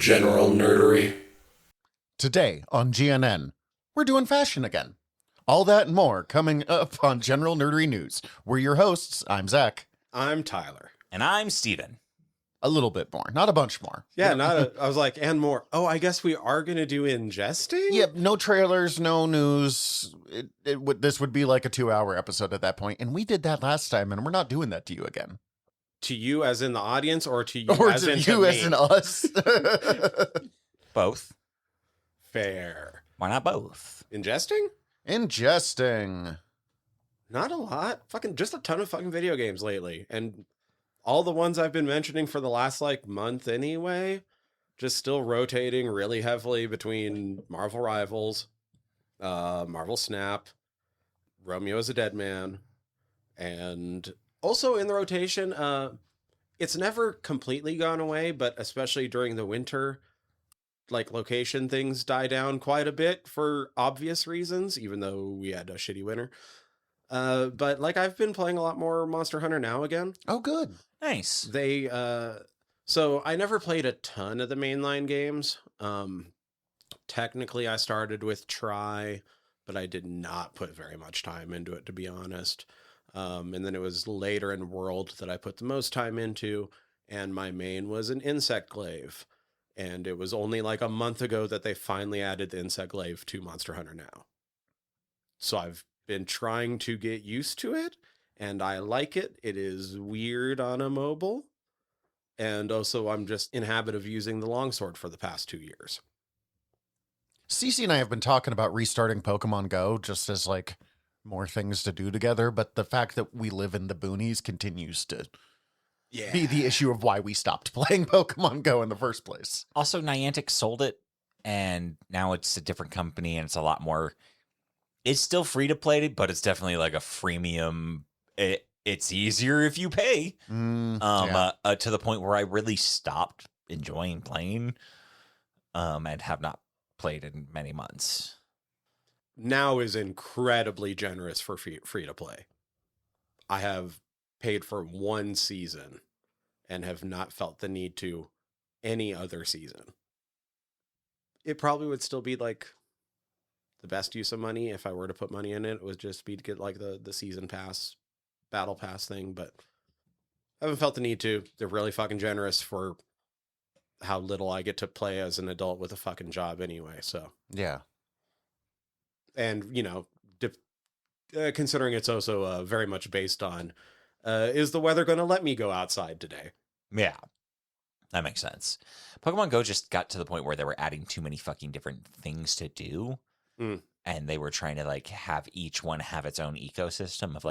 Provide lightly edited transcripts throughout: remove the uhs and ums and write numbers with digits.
General nerdery. Today on GNN, we're doing fashion again. All that and more coming up on General Nerdery News. We're your hosts. I'm Zach. I'm Tyler. And I'm Steven. A little bit more, not a bunch more. Yeah, I was like, and more. Oh, I guess we are going to do ingesting? Yep, no trailers, no news. This would be like a 2-hour episode at that point, and we did that last time, and we're not doing that to you again. To you as in the audience, or to you Or as to in you me? as in us. Both. Fair. Why not both? Ingesting? Ingesting. Not a lot. Fucking just a ton of fucking video games lately. And all the ones I've been mentioning for the last month anyway, just still rotating really heavily between Marvel Rivals, Marvel Snap, Romeo is a Dead Man, and also in the rotation, it's never completely gone away, but especially during the winter, location things die down quite a bit for obvious reasons, even though we had a shitty winter. But I've been playing a lot more Monster Hunter now again. Oh, good. Nice. So I never played a ton of the mainline games. Technically I started with Try, but I did not put very much time into it, to be honest. And then it was later in World that I put the most time into, and my main was an Insect Glaive. And it was only a month ago that they finally added the Insect Glaive to Monster Hunter now. So I've been trying to get used to it, and I like it. It is weird on a mobile. And also I'm just in habit of using the longsword for the past 2 years. Cece and I have been talking about restarting Pokemon Go just as more things to do together, but the fact that we live in the boonies continues to be the issue of why we stopped playing Pokemon Go in the first place. Also, Niantic sold it, and now it's a different company, and it's a lot more... It's still free to play, but it's definitely a freemium. It's easier if you pay. To the point where I really stopped enjoying playing, and have not played in many months. Now is incredibly generous for free to play. I have paid for one season and have not felt the need to any other season. It probably would still be the best use of money if I were to put money in it. It would just be to get the season pass, battle pass thing, but I haven't felt the need to. They're really fucking generous for how little I get to play as an adult with a fucking job anyway, so. Yeah. And, considering it's also very much based on, is the weather going to let me go outside today? Yeah, that makes sense. Pokemon Go just got to the point where they were adding too many fucking different things to do. And they were trying to have each one have its own ecosystem of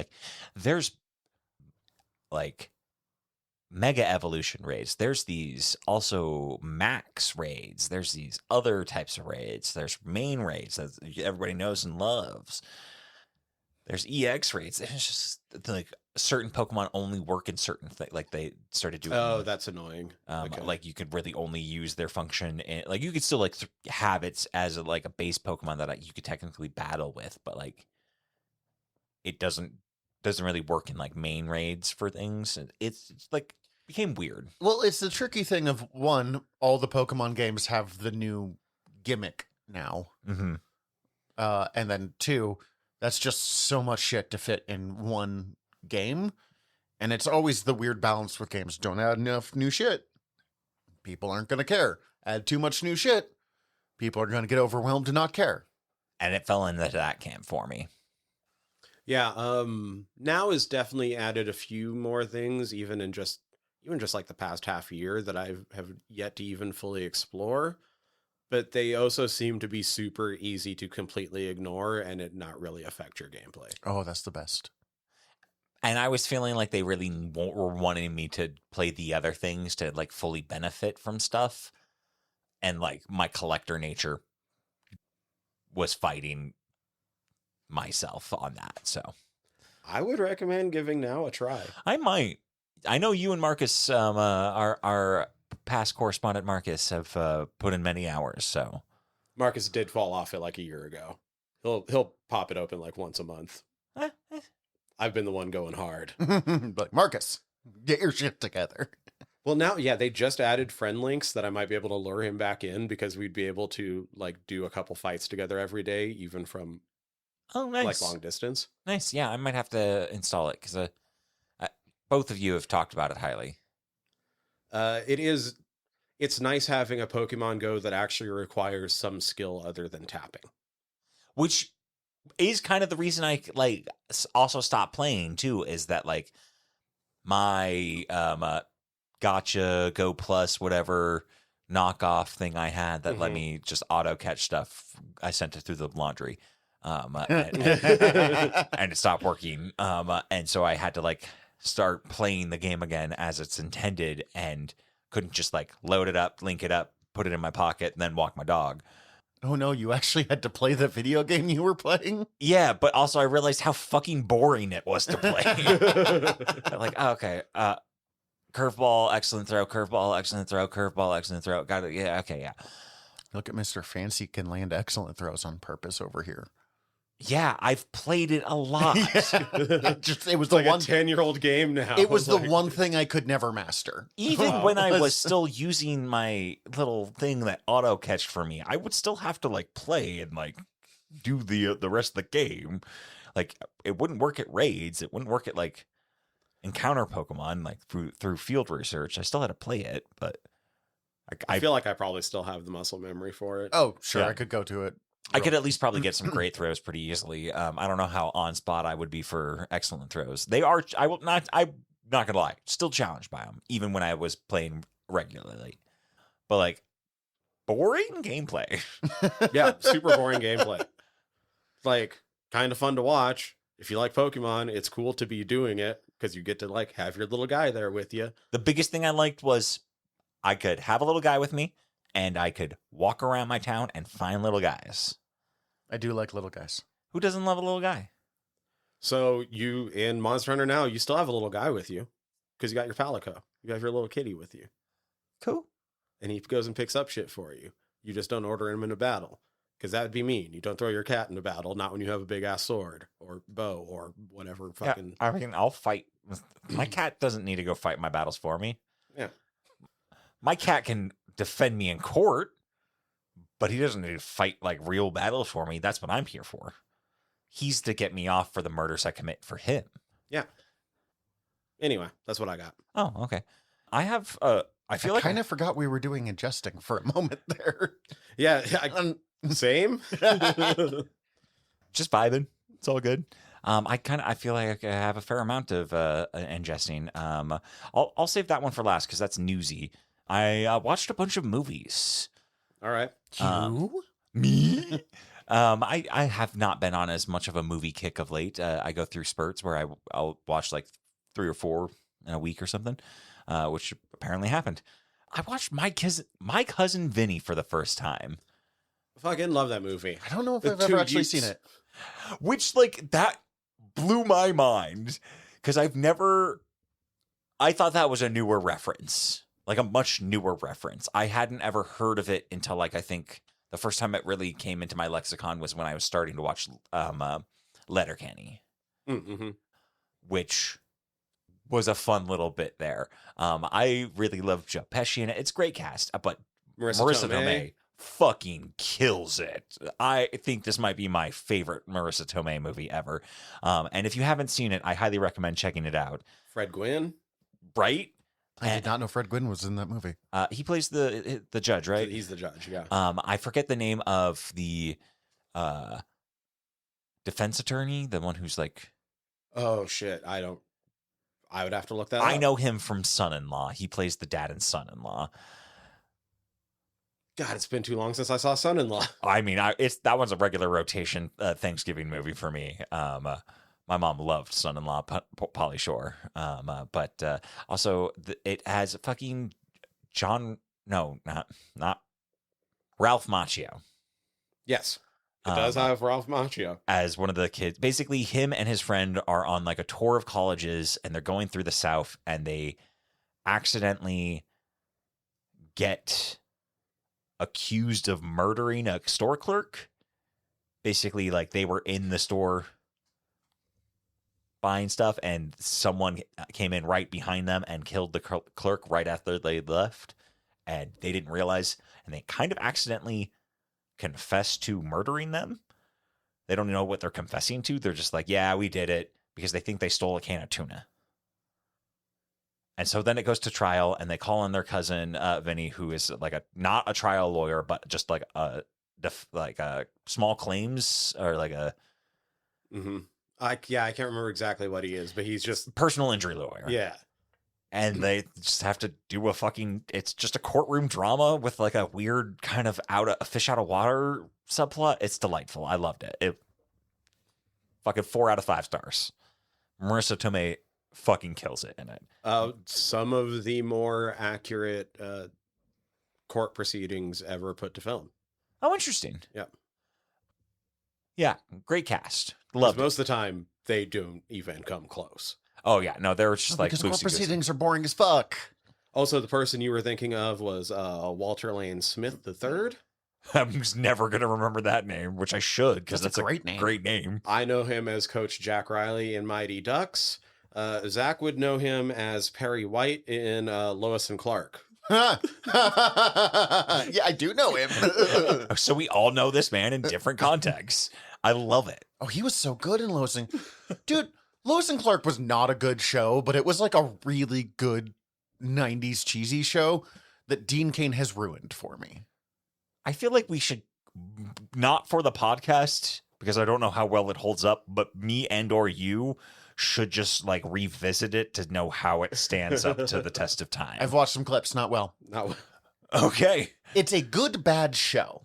there's mega evolution raids. There's these also max raids. There's these other types of raids. There's main raids that everybody knows and loves. There's EX raids. It's just certain Pokemon only work in certain things. They started doing. Oh, that's annoying. Okay. You could really only use their function in, you could still have it as a base Pokemon that you could technically battle with, but it doesn't really work in main raids for things. It's became weird. Well, it's the tricky thing of one, all the Pokemon games have the new gimmick now. Mm-hmm. And then two, that's just so much shit to fit in one game. And it's always the weird balance with games. Don't add enough new shit, people aren't going to care. Add too much new shit, people are going to get overwhelmed and not care. And it fell into that camp for me. Yeah, now has definitely added a few more things, even just the past half year that I have yet to even fully explore. But they also seem to be super easy to completely ignore and it not really affect your gameplay. Oh, that's the best. And I was feeling they really were wanting me to play the other things to fully benefit from stuff. And my collector nature was fighting myself on that. So I would recommend giving now a try. I might. I know you and Marcus, our past correspondent Marcus, have put in many hours. So Marcus did fall off it a year ago. He'll pop it open once a month. I've been the one going hard. Marcus, get your shit together. Well, now, yeah, they just added friend links that I might be able to lure him back in because we'd be able to like do a couple fights together every day, even from Oh, like nice. long distance. Nice. Yeah, I might have to install it because both of you have talked about it highly. It's nice having a Pokemon Go that actually requires some skill other than tapping. Which is kind of the reason I like also stopped playing too, is that like my Gotcha Go Plus whatever knockoff thing I had that let me just auto catch stuff. I sent it through the laundry. And it stopped working. And so I had to like start playing the game again as it's intended, and couldn't just like load it up, link it up, put it in my pocket, and then walk my dog. Oh no, you actually had to play the video game you were playing? Yeah, but also I realized how fucking boring it was to play. Like, oh, okay, curveball, excellent throw, curveball, excellent throw, curveball, excellent throw. Got it. Yeah, okay, yeah. Look at Mr. Fancy can land excellent throws on purpose over here. Yeah, I've played it a lot. It was like the one a 10-year-old game now. It was like, the one thing I could never master. Even when I was still using my little thing that auto catched for me, I would still have to like play and like do the rest of the game. Like it wouldn't work at raids. It wouldn't work at like encounter Pokemon like through field research. I still had to play it, but I feel like I probably still have the muscle memory for it. Oh, sure, Yeah. I could go to it. I could at least probably get some great throws pretty easily. I don't know how on spot I would be for excellent throws. They are. I'm not gonna lie. Still challenged by them, even when I was playing regularly. But like boring gameplay. Yeah, super boring gameplay. Like kind of fun to watch. If you like Pokemon, it's cool to be doing it because you get to like have your little guy there with you. The biggest thing I liked was I could have a little guy with me, and I could walk around my town and find little guys. I do like little guys. Who doesn't love a little guy? So you in Monster Hunter now, you still have a little guy with you because you got your Palico. You have your little kitty with you. Cool. And he goes and picks up shit for you. You just don't order him in a battle because that would be mean. You don't throw your cat in a battle, not when you have a big ass sword or bow or whatever fucking. Yeah, I mean, I'll fight. My cat doesn't need to go fight my battles for me. Yeah. My cat can defend me in court, but he doesn't need to fight like real battles for me. That's what I'm here for. He's to get me off for the murders I commit for him. Yeah. Anyway, that's what I got. Oh, okay. I have. I feel like kind of forgot we were doing adjusting for a moment there. Yeah. Same. just vibing. It's all good. I feel like I have a fair amount of ingesting. I'll save that one for last because that's newsy. I watched a bunch of movies. All right. Me? I have not been on as much of a movie kick of late. I go through spurts where I'll watch like 3 or 4 in a week or something, which apparently happened. I watched my cousin Vinny for the first time. I fucking love that movie. I don't know if I've ever actually seen it. Which like that blew my mind because I thought that was a newer reference, like a much newer reference. I hadn't ever heard of it until like I think the first time it really came into my lexicon was when I was starting to watch Letterkenny, which was a fun little bit there. I really love Joe Pesci in it. It's a great cast, but Marissa Tomei fucking kills it. I think this might be my favorite Marissa Tomei movie ever. And if you haven't seen it, I highly recommend checking it out. Fred Gwynn, right? I did not know Fred Gwynn was in that movie. He plays the judge, right? He's the judge, yeah. I forget the name of the defense attorney, the one who's like... Oh, shit. I would have to look that up. I know him from Son-in-Law. He plays the dad in Son-in-Law. God, it's been too long since I saw Son-in-Law. I mean, that one's a regular rotation Thanksgiving movie for me. My mom loved Son-in-Law, Pauly Shore. But also, it has fucking not Ralph Macchio. Yes, it does have Ralph Macchio. As one of the kids. Basically, him and his friend are on like a tour of colleges, and they're going through the South, and they accidentally get accused of murdering a store clerk. Basically, like they were in the store buying stuff, and someone came in right behind them and killed the clerk right after they left, and they didn't realize, and they kind of accidentally confessed to murdering them. They don't know what they're confessing to. They're just like, yeah, we did it, because they think they stole a can of tuna. And so then it goes to trial, and they call in their cousin, Vinny, who is like not a trial lawyer, but just like a small claims, or like a I can't remember exactly what he is, but he's just personal injury lawyer. Yeah. And they just have to do it's just a courtroom drama with like a weird kind of a fish out of water subplot. It's delightful. I loved it. It fucking 4 out of 5 stars. Marissa Tomei fucking kills it in it. Some of the more accurate court proceedings ever put to film. Oh, interesting. Yep. Yeah, great cast. Loved it. Most of the time, they don't even come close. Oh yeah, no, they were just like because court proceedings are boring as fuck. Also, the person you were thinking of was Walter Lane Smith III. I'm just never gonna remember that name, which I should, because that's a great name. Great name. I know him as Coach Jack Riley in Mighty Ducks. Zach would know him as Perry White in Lois and Clark. Yeah, I do know him. So we all know this man in different contexts. I love it. Oh, he was so good in Lois and... Dude, Lois and Clark was not a good show, but it was like a really good 90s cheesy show that Dean Cain has ruined for me. I feel like we should, not for the podcast, because I don't know how well it holds up, but me and or you should just like revisit it to know how it stands up to the test of time. I've watched some clips, not well. Okay. It's a good, bad show.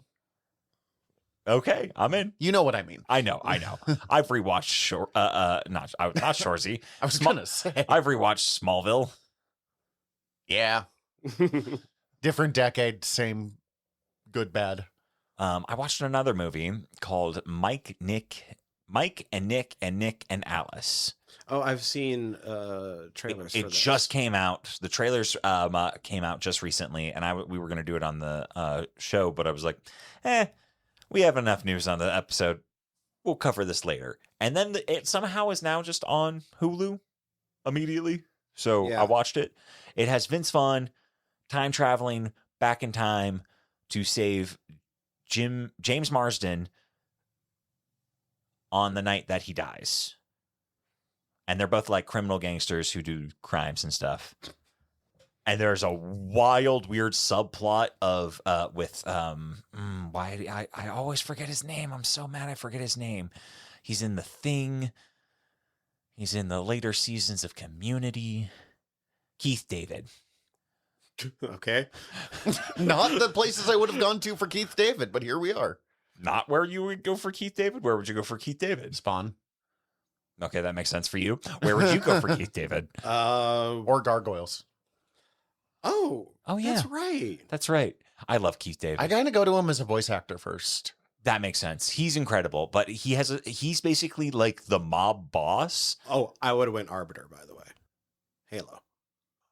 Okay, I'm in. You know what I mean. I know. I've rewatched not Shoresy. I was gonna say. I've rewatched Smallville. Yeah. Different decade, same good, bad. I watched another movie called Mike and Nick and Alice. Oh, I've seen trailers. It just came out. The trailers came out just recently, and we were going to do it on the show, but I was like, we have enough news on the episode. We'll cover this later. And then it somehow is now just on Hulu immediately. So yeah. I watched it. It has Vince Vaughn time traveling back in time to save James Marsden on the night that he dies. And they're both like criminal gangsters who do crimes and stuff. And there's a wild, weird subplot of I always forget his name. I'm so mad I forget his name. He's in The Thing. He's in the later seasons of Community. Keith David. Okay. Not the places I would have gone to for Keith David, but here we are. Not where you would go for Keith David? Where would you go for Keith David? Spawn. Okay, that makes sense for you. Where would you go for Keith David? Or Gargoyles. Oh yeah. That's right. I love Keith David. I kind of go to him as a voice actor first. That makes sense. He's incredible, but he's basically like the mob boss. Oh, I would have went Arbiter, by the way. Halo.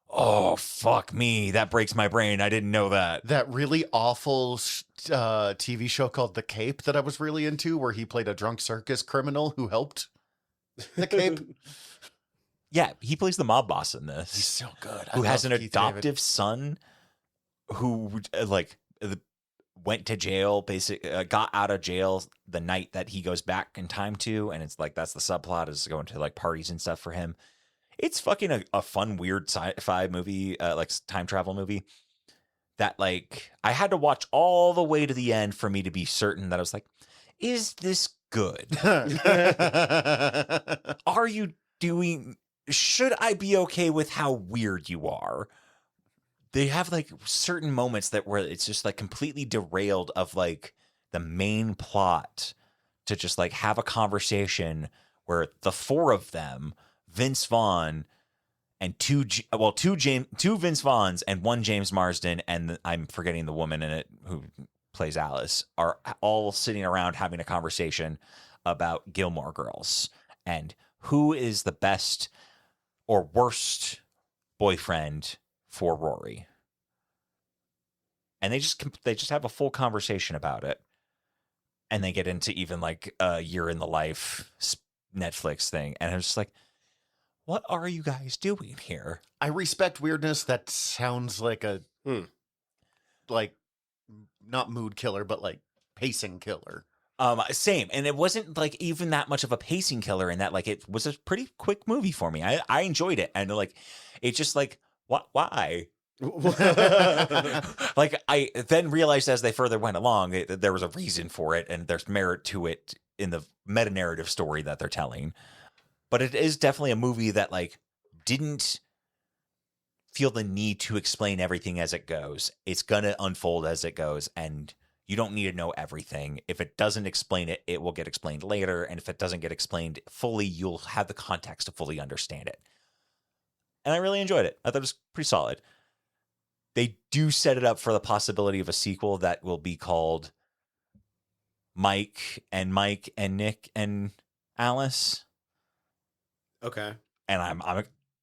Oh, fuck me. That breaks my brain. I didn't know that. That really awful TV show called The Cape that I was really into, where he played a drunk circus criminal who helped the Cape. Yeah, he plays the mob boss in this. He's so good. Who has an adoptive son who went to jail, basically got out of jail the night that he goes back in time to, and it's like that's the subplot, is going to like parties and stuff for him. It's fucking a fun, weird sci-fi movie, like time travel movie that like I had to watch all the way to the end for me to be certain that I was like, is this good? Are you doing... Should I be okay with how weird you are? They have like certain moments where it's just like completely derailed of like the main plot to just like have a conversation where the four of them, Vince Vaughn and two Vince Vaughns and one James Marsden, and I'm forgetting the woman in it who plays Alice, are all sitting around having a conversation about Gilmore Girls and who is the best or worst boyfriend for Rory. And they just have a full conversation about it. And they get into even like a Year in the Life Netflix thing. And I'm just like, what are you guys doing here? I respect weirdness that sounds like a like not mood killer, but like pacing killer. Same. And it wasn't like even that much of a pacing killer in that, like, it was a pretty quick movie for me. I enjoyed it. And like, it's just like, why? Like, I then realized as they further went along, there was a reason for it and there's merit to it in the meta narrative story that they're telling. But it is definitely a movie that like didn't feel the need to explain everything as it goes. It's going to unfold as it goes. And you don't need to know everything. If it doesn't explain it, it will get explained later. And if it doesn't get explained fully, you'll have the context to fully understand it. And I really enjoyed it. I thought it was pretty solid. They do set it up for the possibility of a sequel that will be called Mike and Nick and Alice. Okay. And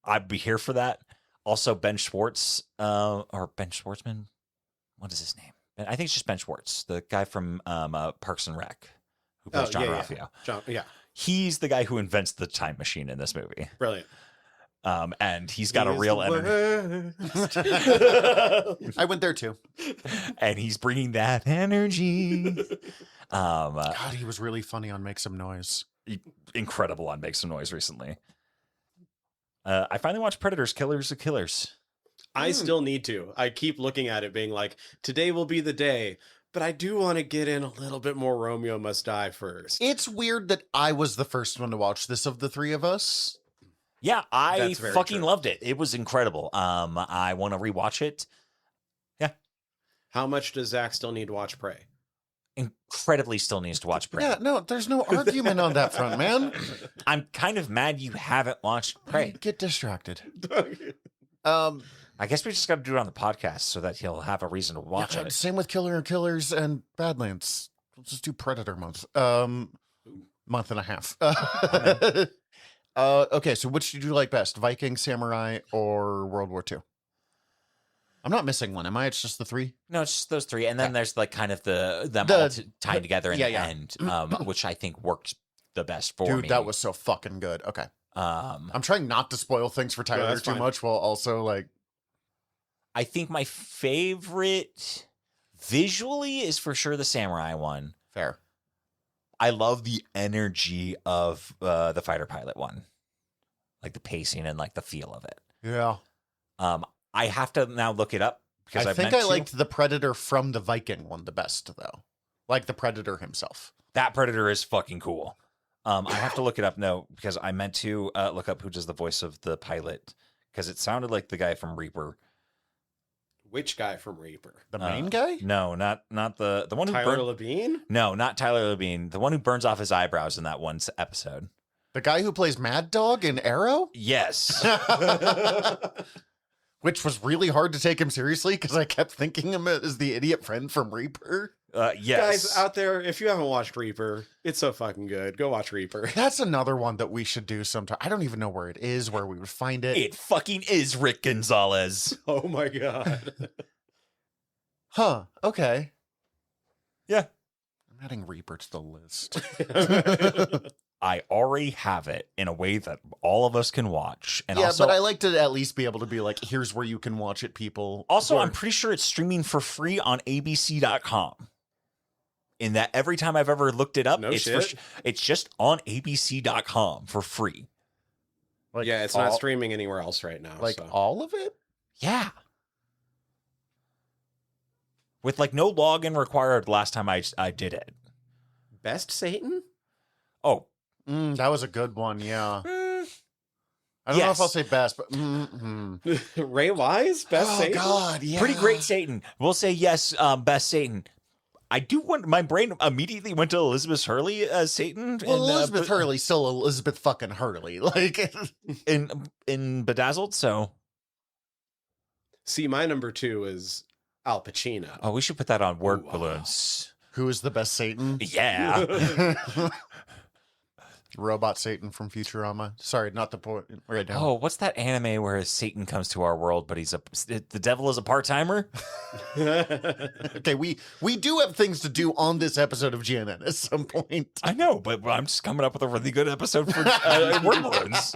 I'd be here for that. Also, Ben Schwartz, or Ben Schwartzman. What is his name? I think it's just Ben Schwartz, the guy from Parks and Rec, who plays John Ralphio. Yeah. He's the guy who invents the time machine in this movie. Brilliant. And he's got a real energy. I went there too. And he's bringing that energy. God, he was really funny on Make Some Noise. Incredible on Make Some Noise recently. I finally watched Predators, Killers of Killers. I still need to. I keep looking at it being like, today will be the day. But I do want to get in a little bit more Romeo Must Die first. It's weird that I was the first one to watch this of the three of us. Yeah, I That's very fucking true. loved it. It was incredible. I want to rewatch it. Yeah. How much does Zach still need to watch Prey? Incredibly still needs to watch Prey. Yeah, no, there's no argument on that front, man. I'm kind of mad you haven't watched Prey. Get distracted. I guess we just got to do it on the podcast so that he'll have a reason to watch it. Same with Killers and Badlands. Let's just do Predator month. Month and a half. Okay, so which did you like best? Viking, Samurai, or World War II? I'm not missing one, am I? It's just the three? No, it's just those three. And then there's like kind of them all tied together in the yeah. end, which I think worked the best for me. Dude, that was so fucking good. Okay. I'm trying not to spoil things for Tyler that's too fine. much while also like... I think my favorite visually is for sure the Samurai one. Fair. I love the energy of the fighter pilot one, like the pacing and like the feel of it. Yeah. I have to now look it up because I I think I liked the Predator from the Viking one the best, though. Like the Predator himself. that Predator is fucking cool. I have to look it up now because I meant to look up who does the voice of the pilot because it sounded like the guy from Reaper. Which guy from Reaper? The main guy? No, not the one who Tyler burned. Labine? No, not Tyler Labine. The one who burns off his eyebrows in that one episode. The guy who plays Mad Dog in Arrow? Yes. Which was really hard to take him seriously because I kept thinking him as the idiot friend from Reaper. Yes. Guys out there, if you haven't watched Reaper, it's so fucking good. Go watch Reaper. That's another one that we should do sometime. I don't even know where it is, where we would find it. It fucking is Rick Gonzalez. Oh my god. Huh. Okay. Yeah. I'm adding Reaper to the list. I already have it in a way that all of us can watch. And yeah, also, but I like to at least be able to be like, here's where you can watch it, people. also, Or- I'm pretty sure it's streaming for free on abc.com. In that every time I've ever looked it up, No it's shit. it's just on abc.com for free. like yeah, it's all, not streaming anywhere else right now. Like so. all of it? Yeah. With like no login required last time I did it. Best Satan? Oh. That was a good one, yeah. Mm, I don't know if yes. I'll say best, but Ray Wise? Best oh Satan? god, yeah. Pretty great Satan. We'll say yes, best Satan. I do want, my brain immediately went to Elizabeth Hurley as Satan. Well, in, Elizabeth Hurley's still Elizabeth fucking Hurley. Like in Bedazzled, so. See, my number 2 is Al Pacino. Oh, we should put that on word Ooh, balloons. who is the best Satan? Yeah. Robot Satan from Futurama. Sorry, not the point right now. Oh, what's that anime where Satan comes to our world, but the devil is a part-timer? Okay, we do have things to do on this episode of GNN at some point. I know, but I'm just coming up with a really good episode for word balloons.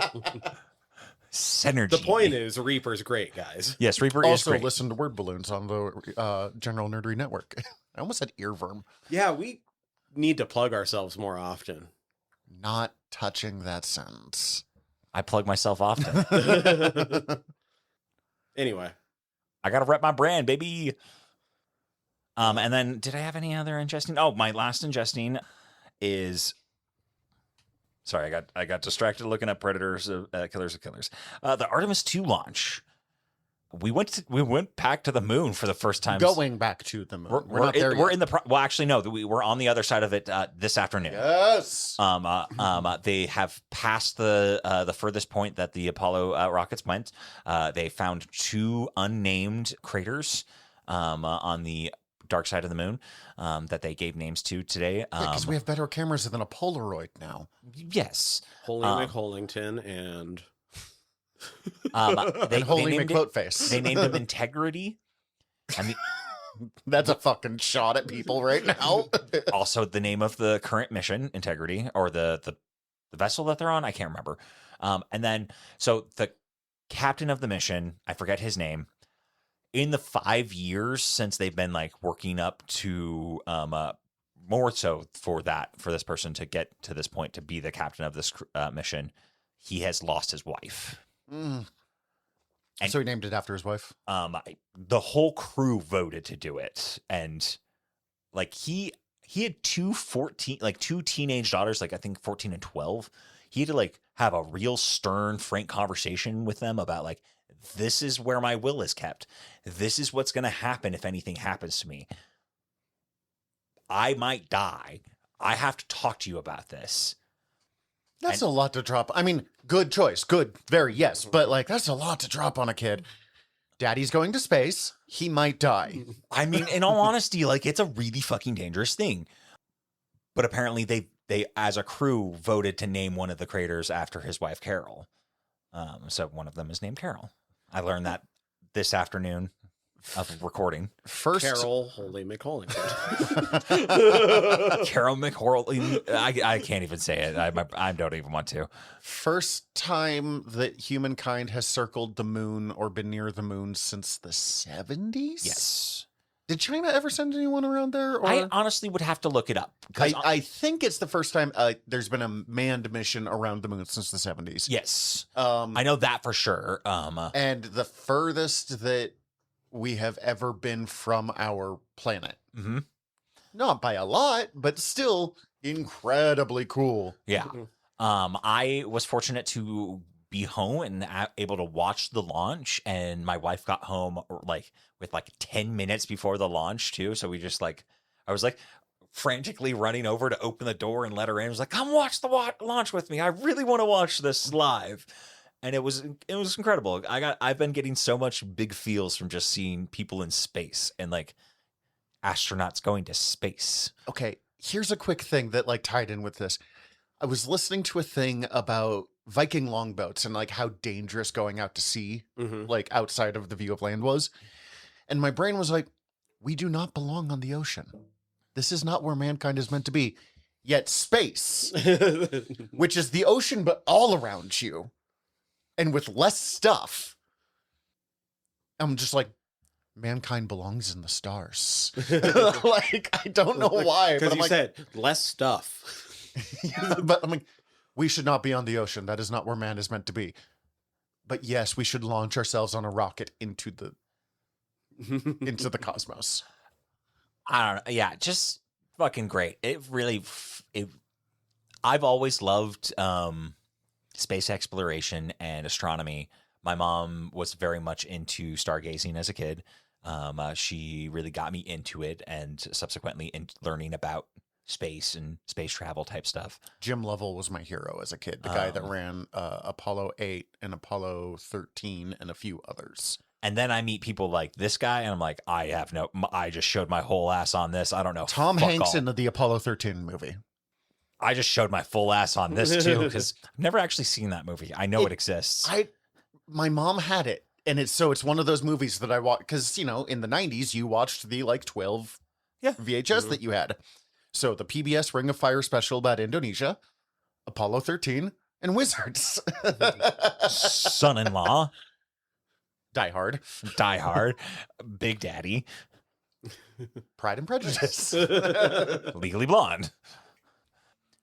Synergy. The point is, Reaper's great, guys. yes, Reaper is Also, great. listen to Word Balloons on the General Nerdery Network. I almost said earworm. Yeah, we need to plug ourselves more often. Not touching that sentence. I plug myself often. Anyway. I gotta rep my brand, baby. And then did I have any other ingesting? Oh, my last ingesting is. Sorry, I got distracted looking at Predators, Killers of Killers. The Artemis 2 launch. We went back to the moon for the first time. Going back to the moon. We're not there We're yet. in the well, actually no, we're on the other side of it this afternoon. Yes. They have passed the furthest point that the Apollo rockets went. They found 2 unnamed craters on the dark side of the moon that they gave names to today. Because we have better cameras than a Polaroid now. Yes. Holy McHollington and... And Holy McQuoteface. They named him Integrity. And That's a fucking shot at people right now. also the name of the current mission, Integrity, or the vessel that they're on, I can't remember. And then, so the captain of the mission, I forget his name, in the 5 years since they've been like working up to more so for this person to get to this point to be the captain of this mission, he has lost his wife. Mm. And- So he named it after his wife. The whole crew voted to do it, and like he had two teenage daughters, like I think 14 and 12. He had to like have a real stern, frank conversation with them about like, this is where my will is kept. This is what's going to happen if anything happens to me. I might die. I have to talk to you about this. That's a lot to drop. I mean, good choice. Good. Very, yes. But, like, that's a lot to drop on a kid. Daddy's going to space. He might die. I mean, in all honesty, like, it's a really fucking dangerous thing. But apparently they as a crew, voted to name one of the craters after his wife, Carol. So one of them is named Carol. I learned that this afternoon of recording. First, Carol Holy McHollington. Carol McHorley. I can't even say it. I don't even want to. first time that humankind has circled the moon or been near the moon since the 70s? Yes. Did China ever send anyone around there? Or? I honestly would have to look it up. 'Cause I think it's the first time there's been a manned mission around the moon since the 70s. yes. I I know that for sure. and the furthest that we have ever been from our planet. Mhm. Not by a lot, but still incredibly cool. Yeah. I was fortunate to be home and able to watch the launch, and my wife got home with 10 minutes before the launch too. So we just I was frantically running over to open the door and let her in. I was like, come watch the launch with me. I really want to watch this live. And it was incredible. I've been getting so much big feels from just seeing people in space and astronauts going to space. Okay, here's a quick thing that tied in with this. I was listening to a thing about Viking longboats and how dangerous going out to sea, outside of the view of land was. And my brain was like, we do not belong on the ocean. This is not where mankind is meant to be. Yet space, which is the ocean but all around you, and with less stuff, I'm just like, mankind belongs in the stars. I don't know why. Because But you said less stuff. yeah, but I'm like, we should not be on the ocean. That is not where man is meant to be. But yes, we should launch ourselves on a rocket into the cosmos. I don't know. Yeah, just fucking great. I've always loved space exploration and astronomy. My mom was very much into stargazing as a kid. She really got me into it, and subsequently in learning about space and space travel type stuff. Jim Lovell was my hero as a kid. The guy that ran Apollo 8 and Apollo 13 and a few others. And then I meet people like this guy, and I'm like, I just showed my whole ass on this. I don't know. Tom fuck Hanks all. in the Apollo 13 movie. I just showed my full ass on this too, because I've never actually seen that movie. I know it exists. My mom had it, and it's one of those movies that I watched because in the 90s you watched the 12 VHS that you had. So the PBS Ring of Fire special about Indonesia, Apollo 13, and wizards. Son-in-law, Die Hard, Die Hard, Big Daddy, Pride and Prejudice. Legally Blonde.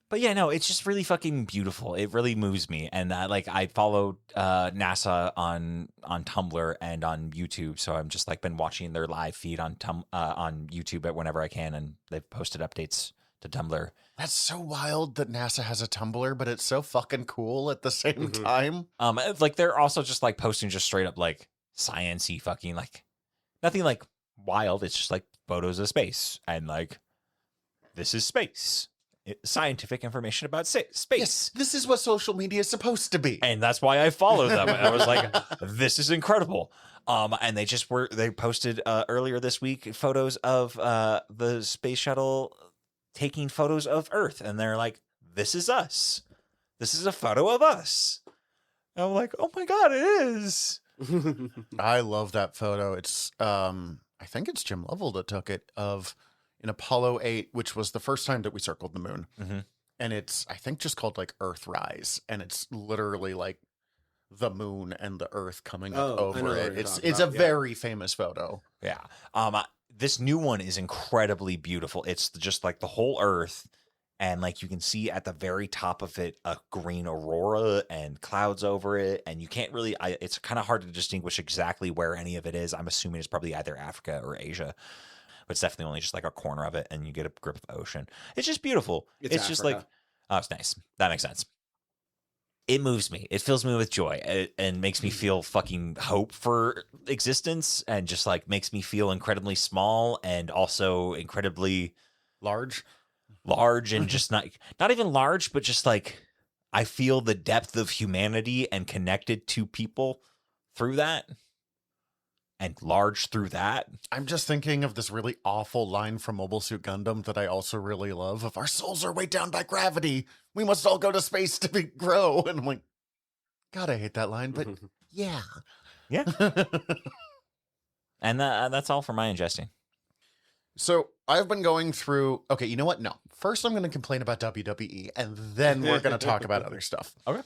But yeah, no, it's just really fucking beautiful. It really moves me. And like I followed NASA on Tumblr and on YouTube, so I'm just like been watching their live feed on YouTube at whenever I can, and they've posted updates to Tumblr. That's so wild that NASA has a Tumblr, but it's so fucking cool at the same time. Like they're also just like posting just straight up like science-y fucking like nothing like wild. It's just like photos of space and like this is space. Scientific information about space. Yes, this is what social media is supposed to be. And that's why I follow them. And I was like, this is incredible. And they posted earlier this week photos of the space shuttle taking photos of Earth. And they're like, this is us. This is a photo of us. And I'm like, oh my God, it is. I love that photo. It's I think it's Jim Lovell that took it of in Apollo 8, which was the first time that we circled the moon. And it's, I think, just called like Earthrise. And it's literally like the moon and the Earth coming up over it. It's a very famous photo. Yeah. This new one is incredibly beautiful. It's just like the whole Earth. And like you can see at the very top of it, a green aurora and clouds over it. And you can't really, it's kind of hard to distinguish exactly where any of it is. I'm assuming it's probably either Africa or Asia. But it's definitely only just like a corner of it, and you get a grip of the ocean. It's just beautiful. It's just like, oh, it's nice. That makes sense. It moves me. It fills me with joy and makes me feel fucking hope for existence, and just like makes me feel incredibly small and also incredibly Large, and just not even large, but just like I feel the depth of humanity and connected to people through that. And large through that. I'm just thinking of this really awful line from Mobile Suit Gundam that I also really love of our souls are weighed down by gravity. We must all go to space to grow. And I'm like, God, I hate that line, but yeah. Yeah. And that's all for my ingesting. So I've been going through, okay, you know what? No. First I'm going to complain about WWE, and then we're going to talk about other stuff. Okay.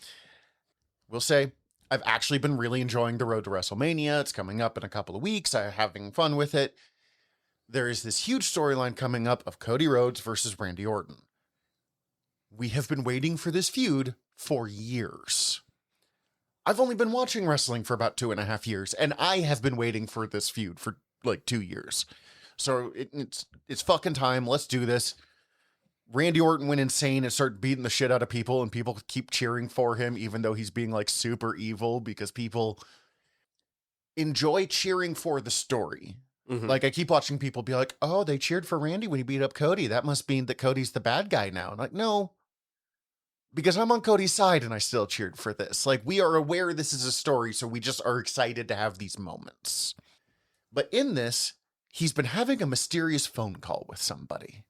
We'll say, I've actually been really enjoying the road to WrestleMania. It's coming up in a couple of weeks. I'm having fun with it. There is this huge storyline coming up of Cody Rhodes versus Randy Orton. We have been waiting for this feud for years. I've only been watching wrestling for about 2.5 years, and I have been waiting for this feud for like 2 years. So it's fucking time. Let's do this. Randy Orton went insane and started beating the shit out of people, and people keep cheering for him, even though he's being like super evil, because people enjoy cheering for the story. Like I keep watching people be like, oh, they cheered for Randy when he beat up Cody. That must mean that Cody's the bad guy now. And like, no, because I'm on Cody's side and I still cheered for this. Like we are aware this is a story. So we just are excited to have these moments. But in this, he's been having a mysterious phone call with somebody.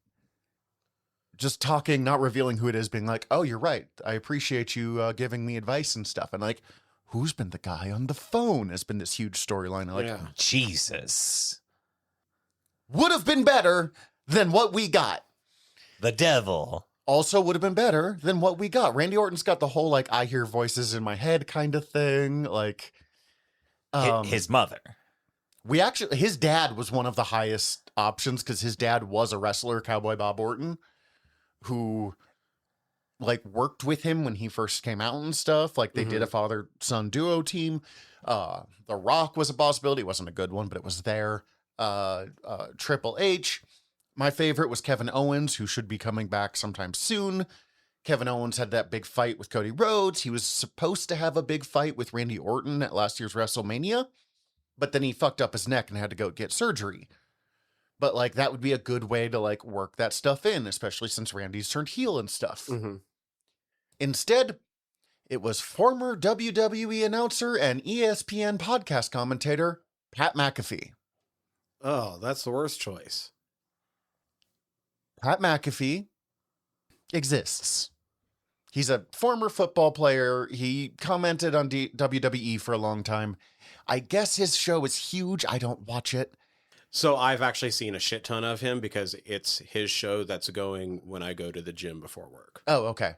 Just talking, not revealing who it is, being like, oh, you're right. I appreciate you giving me advice and stuff. And like, who's been the guy on the phone has been this huge storyline. Like, Jesus. Would have been better than what we got. The devil. Also would have been better than what we got. Randy Orton's got the whole, like, I hear voices in my head kind of thing. Like, his mother. His dad was one of the highest options because his dad was a wrestler, Cowboy Bob Orton, who like worked with him when he first came out and stuff. Like they did a father-son duo team. The Rock was a possibility. It wasn't a good one, but it was there. Triple H. My favorite was Kevin Owens, who should be coming back sometime soon. Kevin Owens had that big fight with Cody Rhodes. He was supposed to have a big fight with Randy Orton at last year's WrestleMania, but then he fucked up his neck and had to go get surgery. But like that would be a good way to like work that stuff in, especially since Randy's turned heel and stuff. Instead, it was former WWE announcer and ESPN podcast commentator Pat McAfee. Oh, that's the worst choice. Pat McAfee exists. He's a former football player. He commented on WWE for a long time. I guess his show is huge. I don't watch it. So I've actually seen a shit ton of him because it's his show that's going when I go to the gym before work. Oh, okay.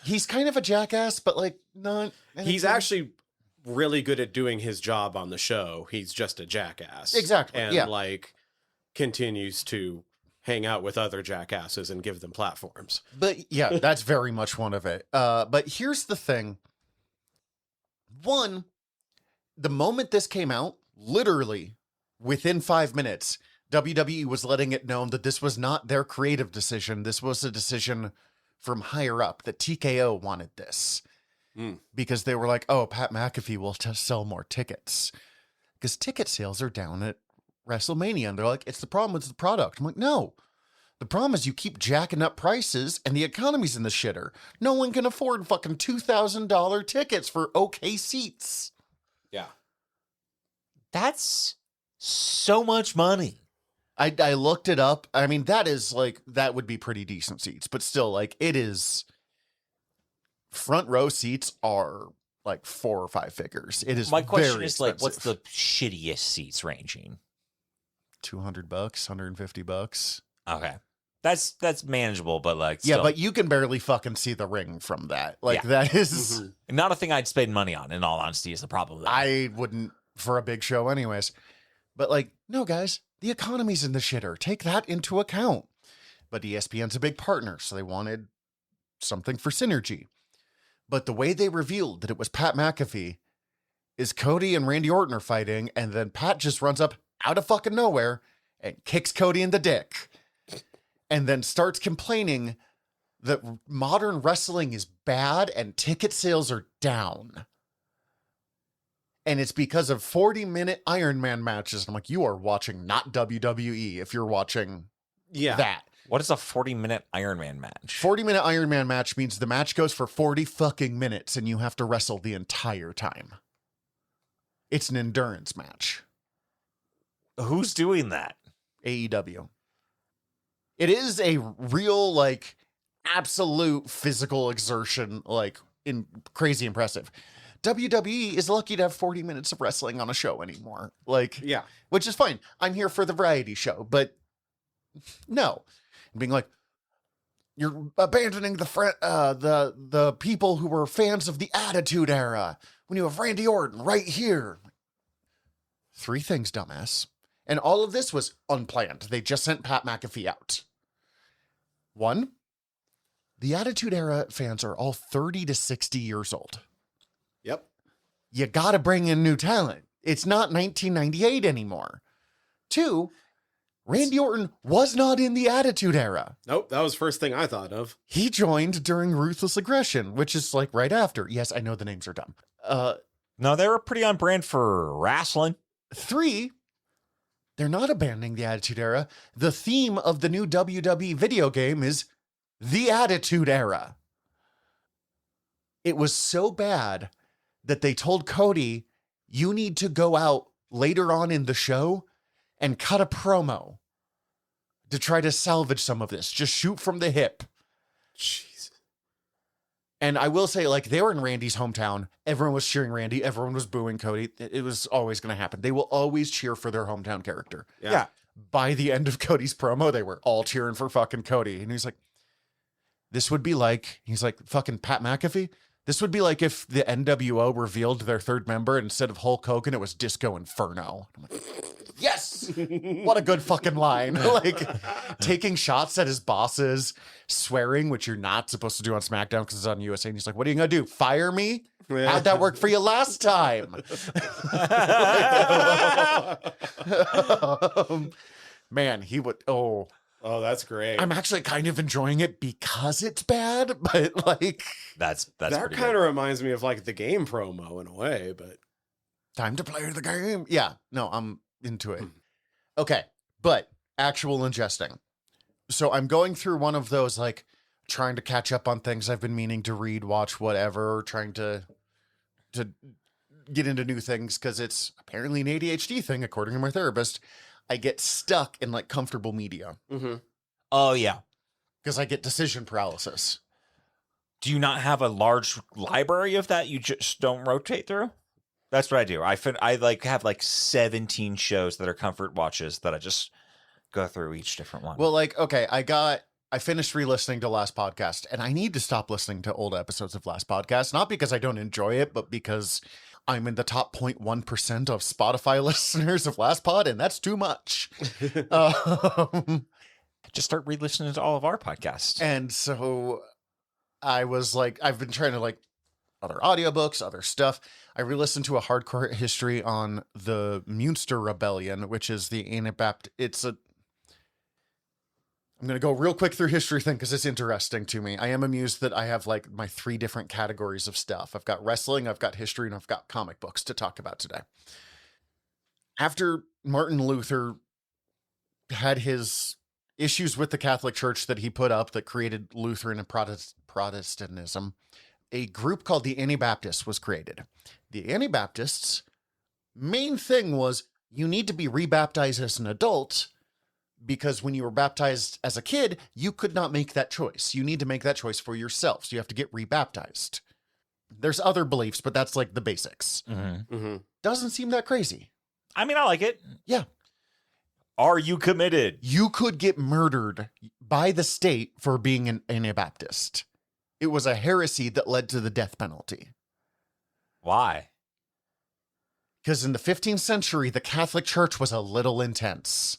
He's kind of a jackass, but like not. He's actually really good at doing his job on the show. He's just a jackass. Exactly, And yeah. like continues to hang out with other jackasses and give them platforms. But yeah, that's very much one of it. But here's the thing. One, the moment this came out, literally within 5 minutes, WWE was letting it known that this was not their creative decision. This was a decision from higher up, that TKO wanted this. Because they were like, oh, Pat McAfee will sell more tickets. Because ticket sales are down at WrestleMania. And they're like, it's the problem with the product. I'm like, no. The problem is you keep jacking up prices and the economy's in the shitter. No one can afford fucking $2,000 tickets for okay seats. Yeah. That's so much money. I looked it up. I mean, that would be pretty decent seats, but still, like, it is. Front row seats are like 4 or 5 figures. It is. My question very is like, what's expensive. the shittiest seats ranging? $200, $150. Okay, that's manageable, but like, Yeah, still, but you can barely fucking see the ring from that. Like Yeah. that is. not a thing I'd spend money on. In all honesty, is the problem. There. I wouldn't for a big show, anyways. But like, no, guys, the economy's in the shitter. Take that into account. But ESPN's a big partner, so they wanted something for synergy. But the way they revealed that it was Pat McAfee is Cody and Randy Orton are fighting, and then Pat just runs up out of fucking nowhere and kicks Cody in the dick. And then starts complaining that modern wrestling is bad and ticket sales are down. And it's because of 40-minute Iron Man matches. I'm like, you are watching not WWE if you're watching that. What is a 40-minute Iron Man match? 40-minute Iron Man match means the match goes for 40 fucking minutes and you have to wrestle the entire time. It's an endurance match. Who's doing that? AEW. It is a real, like, absolute physical exertion, like, crazy impressive. WWE is lucky to have 40 minutes of wrestling on a show anymore. Like, Yeah. which is fine. I'm here for the variety show, but no. Being like, you're abandoning the people who were fans of the Attitude Era when you have Randy Orton right here. 3 things, dumbass. And all of this was unplanned. They just sent Pat McAfee out. 1, the Attitude Era fans are all 30 to 60 years old. Yep. You gotta bring in new talent. It's not 1998 anymore. 2, Randy Orton was not in the Attitude Era. Nope. That was the first thing I thought of. He joined during Ruthless Aggression, which is like right after. Yes, I know the names are dumb. No, they were pretty on brand for wrestling. 3, they're not abandoning the Attitude Era. The theme of the new WWE video game is the Attitude Era. It was so bad that they told Cody, you need to go out later on in the show and cut a promo to try to salvage some of this. Just shoot from the hip. Jeez. And I will say, like, they were in Randy's hometown. Everyone was cheering Randy. Everyone was booing Cody. It was always going to happen. They will always cheer for their hometown character. Yeah. By the end of Cody's promo, they were all cheering for fucking Cody. And he's like, this would be like, he's like, fucking Pat McAfee. This would be like if the NWO revealed their 3rd member, and instead of Hulk Hogan, it was Disco Inferno. I'm like, yes! What a good fucking line. Like, taking shots at his bosses, swearing, which you're not supposed to do on SmackDown because it's on USA. And he's like, what are you going to do? Fire me? How'd that work for you last time? Man, he would, Oh, that's great. I'm actually kind of enjoying it because it's bad, but like, That's that pretty kind good. of reminds me of like the game promo in a way, but time to play the game. Yeah, no, I'm into it. Okay, but actual ingesting. So I'm going through one of those, like, trying to catch up on things I've been meaning to read, watch, whatever, trying to get into new things because it's apparently an ADHD thing, according to my therapist. I get stuck in like comfortable media Oh yeah. because I get decision paralysis. Do you not have a large library of that you just don't rotate through? That's what I do. I like have like 17 shows that are comfort watches that I just go through each different one. Well, like, okay, I got I finished re-listening to Last Podcast, and I need to stop listening to old episodes of Last Podcast, not because I don't enjoy it, but because I'm in the top 0.1% of Spotify listeners of Last Pod, and that's too much. Just start re-listening to all of our podcasts. And so I was like, I've been trying to like other audiobooks, other stuff. I re-listened to a hardcore history on the Munster Rebellion, which is the Anabaptist. I'm going to go real quick through history thing because it's interesting to me. I am amused that I have like my 3 different categories of stuff. I've got wrestling, I've got history, and I've got comic books to talk about today. After Martin Luther had his issues with the Catholic Church that he put up that created Lutheran and Protestantism, a group called the Anabaptists was created. The Anabaptists' main thing was you need to be rebaptized as an adult because when you were baptized as a kid, you could not make that choice. You need to make that choice for yourself. So you have to get rebaptized. There's other beliefs, but that's like the basics. Mm-hmm. Mm-hmm. Doesn't seem that crazy. I mean, I like it. Yeah. Are you committed? You could get murdered by the state for being an Anabaptist. It was a heresy that led to the death penalty. Why? Because in the 15th century, the Catholic Church was a little intense.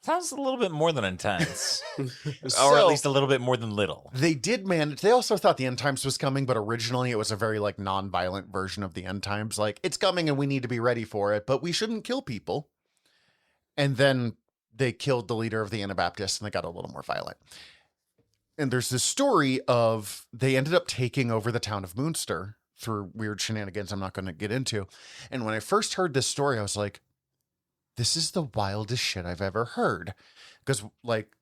Sounds a little bit more than intense. Or So- at least a little bit more than little. They did manage. They also thought the end times was coming, but originally it was a very like non-violent version of the end times. Like it's coming and we need to be ready for it, but we shouldn't kill people. And then they killed the leader of the Anabaptists and they got a little more violent. And there's this story of they ended up taking over the town of Munster through weird shenanigans I'm not going to get into. And when I first heard this story, I was like, this is the wildest shit I've ever heard. Because like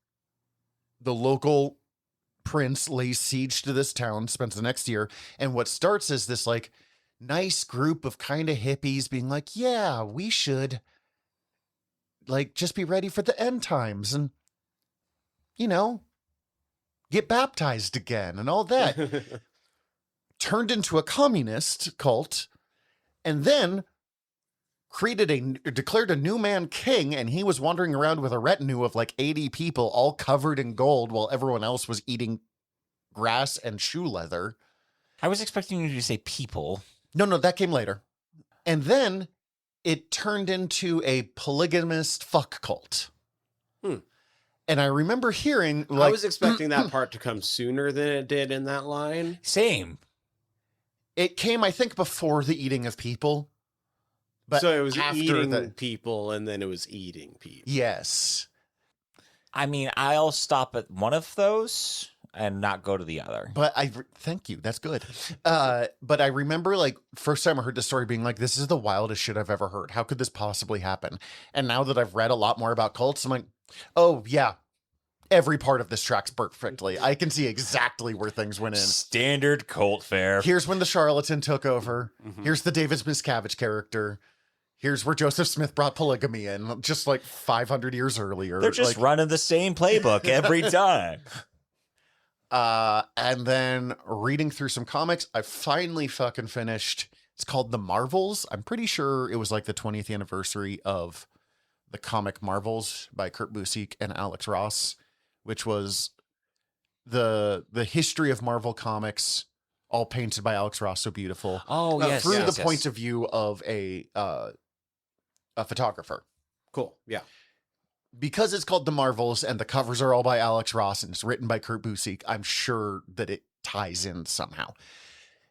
the local prince lays siege to this town, spends the next year. And what starts is this like nice group of kind of hippies being like, yeah, we should like just be ready for the end times and, you know, get baptized again and all that. Turned into a communist cult and then declared a new man king, and he was wandering around with a retinue of like 80 people all covered in gold while everyone else was eating grass and shoe leather. I was expecting you to say people. No, that came later. And then it turned into a polygamist fuck cult. And I remember hearing like I was expecting that part to come sooner than it did in that line. Same. it came, I think, before the eating of people. But so it was after eating people and then it was eating people. Yes. I mean, I'll stop at one of those and not go to the other. But thank you. That's good. But I remember like first time I heard the story being like, this is the wildest shit I've ever heard. How could this possibly happen? And now that I've read a lot more about cults, I'm like, oh yeah, every part of this tracks perfectly. I can see exactly where things went in. Standard cult fare. Here's when the charlatan took over. Mhm. Here's the David Miscavige character. Here's where Joseph Smith brought polygamy in, just like 500 years earlier. They're just like, running the same playbook every time. and then reading through some comics, I finally fucking finished. It's called The Marvels. I'm pretty sure it was like the 20th anniversary of the comic Marvels by Kurt Busiek and Alex Ross, which was the history of Marvel comics, all painted by Alex Ross, so beautiful. Oh, yes. Through yes, the yes. point of view of a photographer. Cool. Yeah. Because it's called The Marvels and the covers are all by Alex Ross and it's written by Kurt Busiek, I'm sure that it ties in somehow.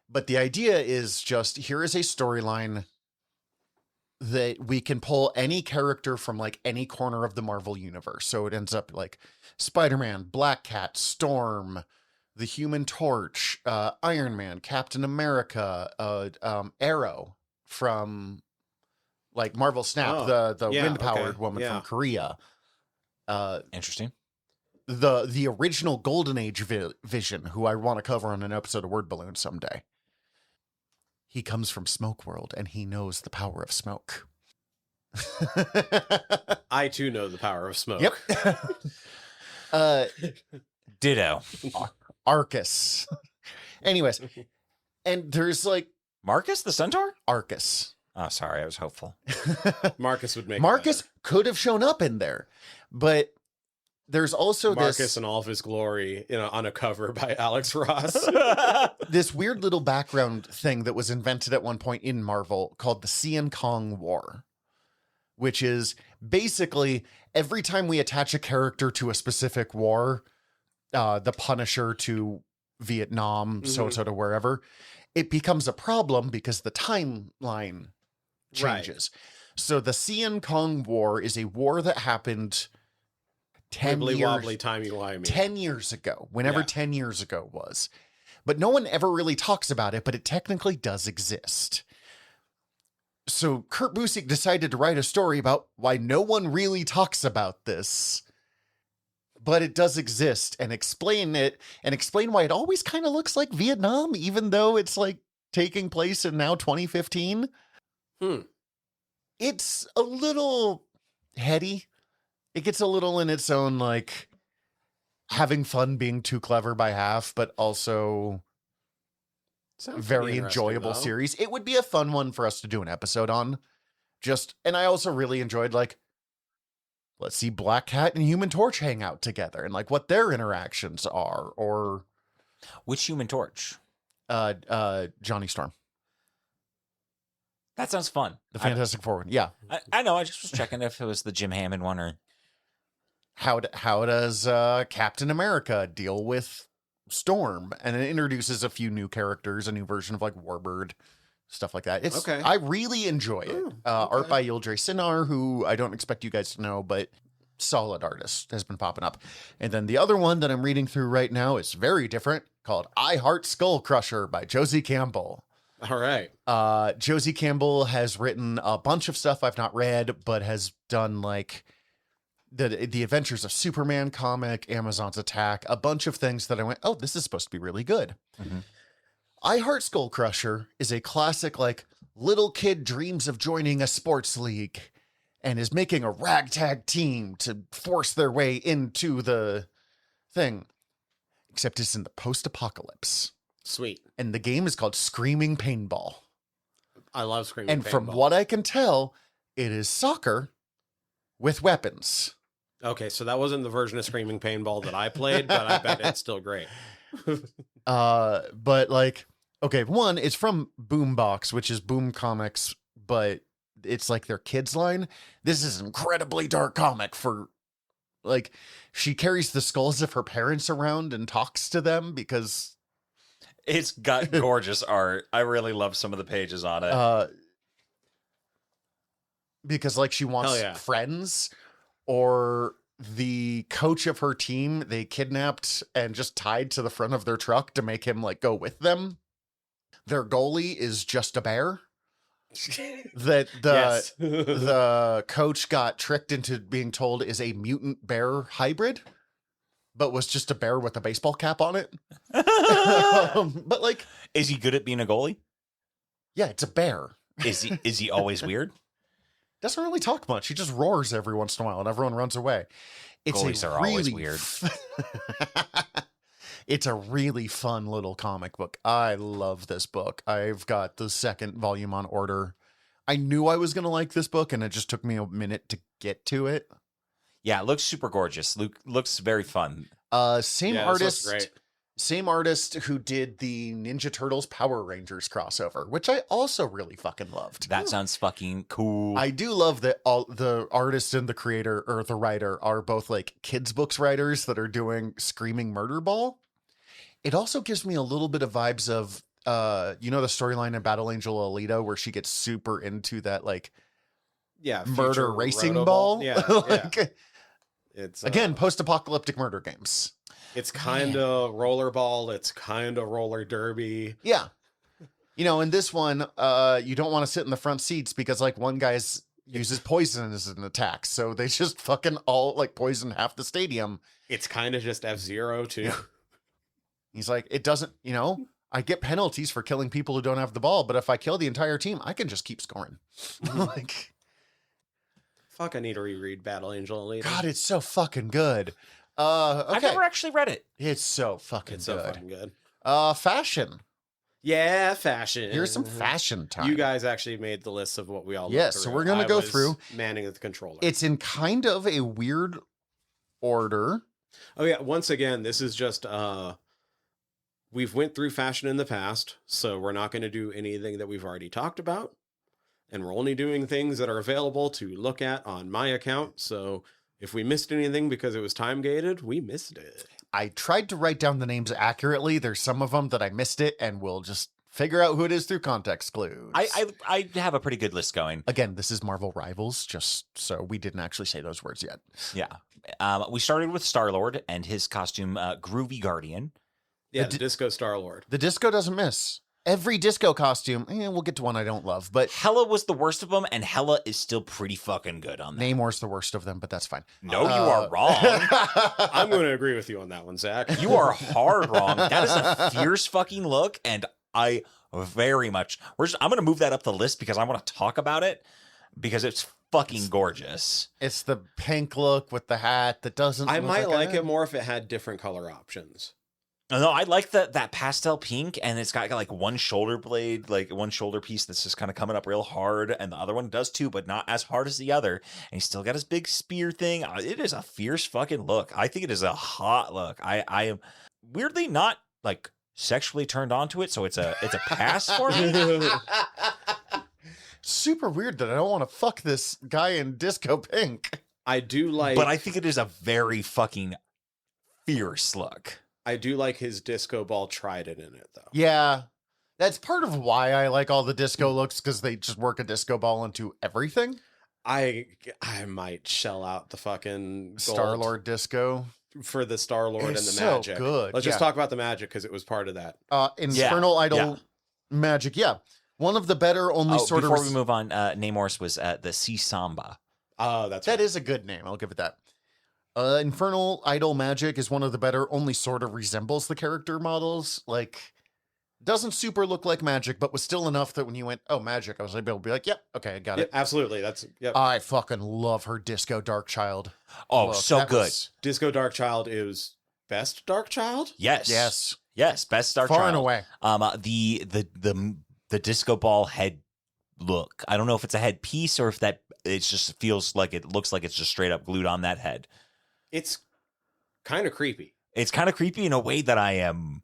But the idea is just, here is a storyline that we can pull any character from like any corner of the Marvel universe. So it ends up like Spider-Man, Black Cat, Storm, the Human Torch, Iron Man, Captain America, Arrow from like Marvel Snap, the yeah, wind-powered okay, woman yeah. from Korea. Interesting. The original Golden Age Vision, who I want to cover on an episode of Word Balloon someday. He comes from Smoke World and he knows the power of smoke. I too know the power of smoke. Yep. Ditto. Arcus. Anyways, and there's like Marcus the Centaur? Arcus. Oh, sorry. I was hopeful. Marcus would make Marcus could have shown up in there, but There's also Marcus in all of his glory, on a cover by Alex Ross. this weird little background thing that was invented at one point in Marvel called the Cian Kong War, which is basically every time we attach a character to a specific war, the Punisher to Vietnam, so-and-so to wherever, it becomes a problem because the timeline changes. Right. So the Cian Kong War is a war that happened 10 years ago, whenever 10 years ago was. But no one ever really talks about it, but it technically does exist. So Kurt Busiek decided to write a story about why no one really talks about this, but it does exist, and explain it, and explain why it always kind of looks like Vietnam, even though it's like taking place in now 2015. It's a little heady. It gets a little in its own, like, having fun being too clever by half, but also very enjoyable series. It would be a fun one for us to do an episode on. And I also really enjoyed, like, let's see Black Cat and Human Torch hang out together and, like, what their interactions are, or... Which Human Torch? Johnny Storm. That sounds fun. The Fantastic Four one, yeah. I know, I just was checking if it was the Jim Hammond one or... How does Captain America deal with Storm? And it introduces a few new characters, a new version of like Warbird, stuff like that. It's okay. I really enjoy it. Art by Yildre Sinar, who I don't expect you guys to know, but solid artist, has been popping up. And then the other one that I'm reading through right now is very different, called I Heart Skull Crusher by Josie Campbell. All right. Josie Campbell has written a bunch of stuff I've not read, but has done like the Adventures of Superman comic, Amazon's Attack, a bunch of things that I went, oh, this is supposed to be really good. I Heart Skull Crusher is a classic, like, little kid dreams of joining a sports league and is making a ragtag team to force their way into the thing. Except it's in the post-apocalypse. Sweet. And the game is called Screaming Paintball. I love Screaming And Paintball. from what I can tell, it is soccer with weapons. Okay, so that wasn't the version of Screaming Paintball that I played, but I bet it's still great. But like, okay, one, it's from Boombox, which is Boom Comics, but it's like their kids line. This is an incredibly dark comic for, like, she carries the skulls of her parents around and talks to them because... It's got gorgeous art. I really love some of the pages on it. Because, like, she wants friends, or the coach of her team they kidnapped and just tied to the front of their truck to make him, like, go with them. Their goalie is just a bear. That the coach got tricked into being told is a mutant bear hybrid, but was just a bear with a baseball cap on it. But, like... Is he good at being a goalie? Yeah, it's a bear. Is he always weird? Doesn't really talk much. He just roars every once in a while, and everyone runs away. Goalies are always weird. It's a really fun little comic book. I love this book. I've got the second volume on order. I knew I was going to like this book, and it just took me a minute to get to it. Yeah, it looks super gorgeous. Looks very fun. Same artist who did the Ninja Turtles Power Rangers crossover, which I also really fucking loved. That sounds fucking cool. I do love that all the artist and the creator, or the writer, are both like kids books writers that are doing Screaming Murder Ball. It also gives me a little bit of vibes of, the storyline in Battle Angel Alita where she gets super into that, like, murder racing ball. Yeah, like, it's again, post-apocalyptic murder games. It's kind of rollerball. It's kind of roller derby. Yeah. In this one, you don't want to sit in the front seats because, like, one guy uses poison as an attack. So they just fucking all, like, poison half the stadium. It's kind of just F-Zero, too. He's like, it doesn't, I get penalties for killing people who don't have the ball, but if I kill the entire team, I can just keep scoring. Like, fuck, I need to reread Battle Angel Alita. God, it's so fucking good. Okay. I've never actually read it. It's so fucking It's good. so fucking good. Fashion. Yeah, fashion. Here's some fashion time. You guys actually made the list of what we all Yes, so we're going to go through. Manning the controller. It's in kind of a weird order. Oh yeah, once again, this is just we've went through fashion in the past, so we're not going to do anything that we've already talked about, and we're only doing things that are available to look at on my account. So if we missed anything because it was time gated, we missed it. I tried to write down the names accurately. There's some of them that I missed it, and we'll just figure out who it is through context clues. I have a pretty good list going. Again, this is Marvel Rivals, just so we didn't actually say those words yet. Yeah. We started with Star-Lord and his costume, Groovy Guardian. Yeah, the Disco Star-Lord. The disco doesn't miss. Every disco costume, we'll get to one I don't love, but Hela was the worst of them, and Hela is still pretty fucking good on that. Namor's the worst of them, but that's fine. No, you are wrong. I'm going to agree with you on that one, Zach. You are hard wrong. That is a fierce fucking look, and I very much... I'm going to move that up the list because I want to talk about it, because it's fucking gorgeous. It's the pink look with the hat that doesn't... I look might like a- it more if it had different color options. No, I like that pastel pink, and it's got like one shoulder blade, like one shoulder piece that's just kind of coming up real hard, and the other one does too, but not as hard as the other. And he's still got his big spear thing. It is a fierce fucking look. I think it is a hot look. I am weirdly not like sexually turned on to it, so it's a pass for me. Super weird that I don't want to fuck this guy in disco pink. I do like... But I think it is a very fucking fierce look. I do like his disco ball trident in it, though. Yeah, that's part of why I like all the disco looks, because they just work a disco ball into everything. I might shell out the fucking gold Star-Lord disco. for the Star-Lord and the It's so magic. good, Let's just yeah. talk about the magic because it was part of that. Infernal Idol magic, yeah. One of the better Before we move on, Namor's was the Sea Samba. Oh, that's That right. is a good name. I'll give it that. Infernal Idol magic is one of the better, only sort of resembles the character models. Like, doesn't super look like magic, but was still enough that when you went, oh, magic, I was able to be like, yep, okay, I got Yeah, it. absolutely. That's I fucking love her Disco Dark Child. Oh, look. so That good. was- Disco Dark Child is best Dark Child. Yes. Best Star far Child. and away. The disco ball head look. I don't know if it's a head piece or if it just feels like it looks like it's just straight up glued on that head. It's kind of creepy. It's kind of creepy in a way that I am.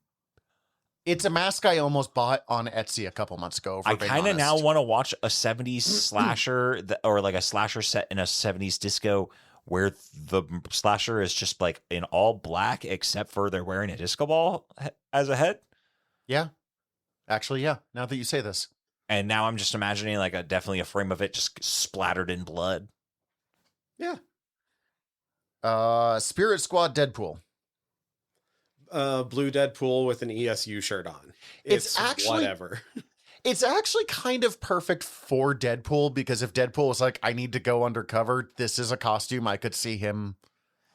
It's a mask I almost bought on Etsy a couple months ago. I kind of now want to watch a 70s slasher or like a slasher set in a 70s disco where the slasher is just like in all black except for they're wearing a disco ball as a head. Yeah. Actually, yeah. Now that you say this. And now I'm just imagining like definitely a frame of it just splattered in blood. Yeah. Spirit Squad Deadpool. Blue Deadpool with an ESU shirt on. It's actually- whatever. It's actually kind of perfect for Deadpool, because if Deadpool was like, I need to go undercover, this is a costume I could see him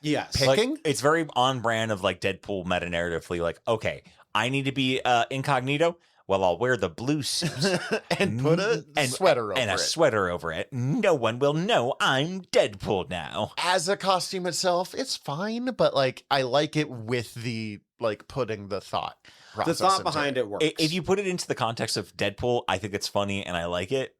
Yes. picking. Like, it's very on brand of like Deadpool meta narratively. Like, okay, I need to be incognito. Well, I'll wear the blue suit and put a sweater over and a it. sweater over it. No one will know I'm Deadpool now. As a costume itself, it's fine, but like I like it with the like putting the thought the process thought into behind it works. If you put it into the context of Deadpool, I think it's funny and I like it.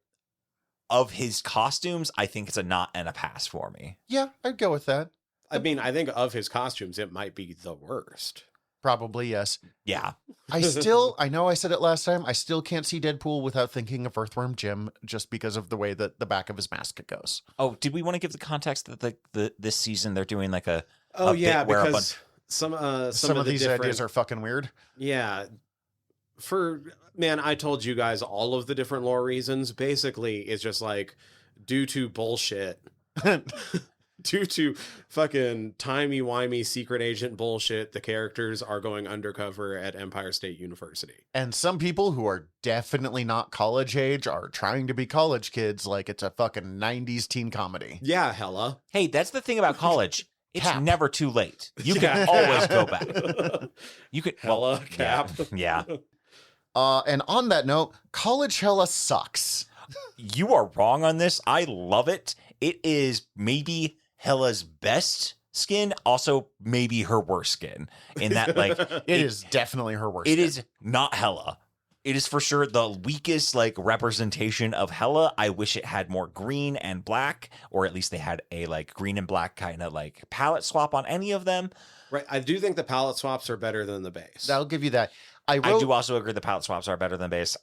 Of his costumes, I think it's a not and a pass for me. Yeah, I'd go with that. I mean, I think of his costumes, it might be the worst. Probably, yes. Yeah. I know I said it last time, I still can't see Deadpool without thinking of Earthworm Jim, just because of the way that the back of his mask goes. Oh, did we want to give the context that this season they're doing like a Oh a yeah, bit where a because some of the these different, ideas are fucking weird. Yeah. I told you guys all of the different lore reasons. Basically, it's just like due to bullshit. Due to fucking timey-wimey secret agent bullshit, the characters are going undercover at Empire State University. And some people who are definitely not college age are trying to be college kids like it's a fucking 90s teen comedy. Yeah, hella. Hey, that's the thing about college. It's Cap. never too late. You Yeah. can always go back. You could Hella cap. Yeah. And on that note, college hella sucks. You are wrong on this. I love it. It is maybe Hella's best skin, also maybe her worst skin. In that, like, It is definitely her worst. It skin. is not Hella. It is for sure the weakest like representation of Hela. I wish it had more green and black, or at least they had a like green and black kind of like palette swap on any of them. Right. I do think the palette swaps are better than the base. I'll give you that. I do also agree the palette swaps are better than base.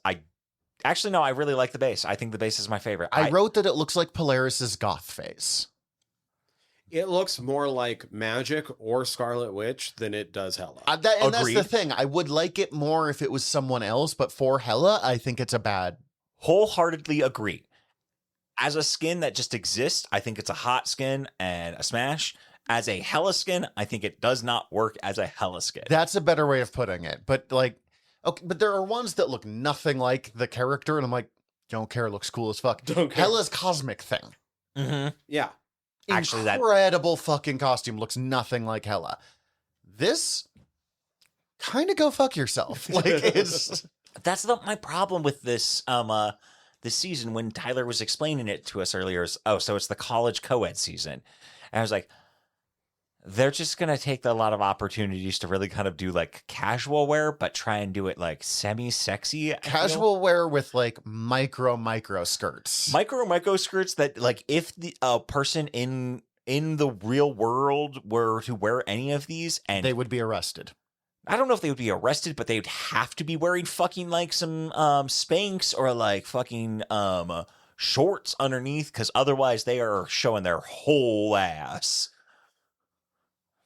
Actually, no, I really like the base. I think the base is my favorite. I wrote that it looks like Polaris's goth face. It looks more like Magic or Scarlet Witch than it does Hela. And that's the thing. I would like it more if it was someone else, but for Hela, I think it's a bad. Wholeheartedly agree. As a skin that just exists, I think it's a hot skin and a smash. As a Hela skin, I think it does not work as a Hela skin. That's a better way of putting it. But like, okay, but there are ones that look nothing like the character, and I'm like, don't care, it looks cool as fuck. Don't care. Hela's cosmic thing. Mm-hmm. Yeah. Actually, incredible fucking costume, looks nothing like Hela. This kind of go fuck yourself. Like it's that's my problem with this this season. When Tyler was explaining it to us earlier, so it's the college co-ed season, and I was like, they're just gonna take a lot of opportunities to really kind of do like casual wear, but try and do it like semi-sexy. Casual wear with like micro skirts. Micro skirts that like if the person in the real world were to wear any of these, and they would be arrested. I don't know if they would be arrested, but they would have to be wearing fucking like some Spanx or like fucking shorts underneath, because otherwise they are showing their whole ass.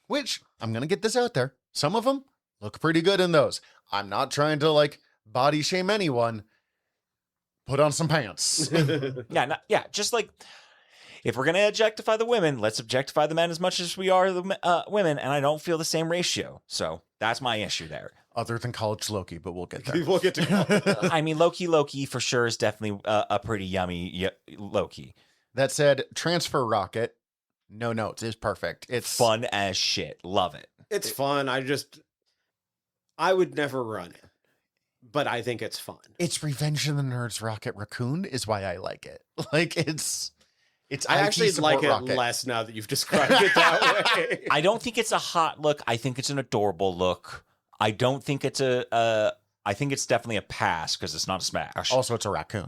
Which, I'm going to get this out there. Some of them look pretty good in those. I'm not trying to, like, body shame anyone. Put on some pants. Yeah, just like, if we're going to objectify the women, let's objectify the men as much as we are the women, and I don't feel the same ratio. So, that's my issue there. Other than college Loki, but we'll get there. We'll get to I mean, Loki for sure is definitely a pretty yummy Loki. That said, Transfer Rocket, no notes, is perfect. It's fun as shit. Love it. It's fun. I would never run it, but I think it's fun. It's Revenge of the Nerds Rocket Raccoon is why I like it. Like it's I actually like it Rocket. less now that you've described it that way. I don't think it's a hot look. I think it's an adorable look. I don't think it's I think it's definitely a pass because it's not a smash. Also, it's a raccoon.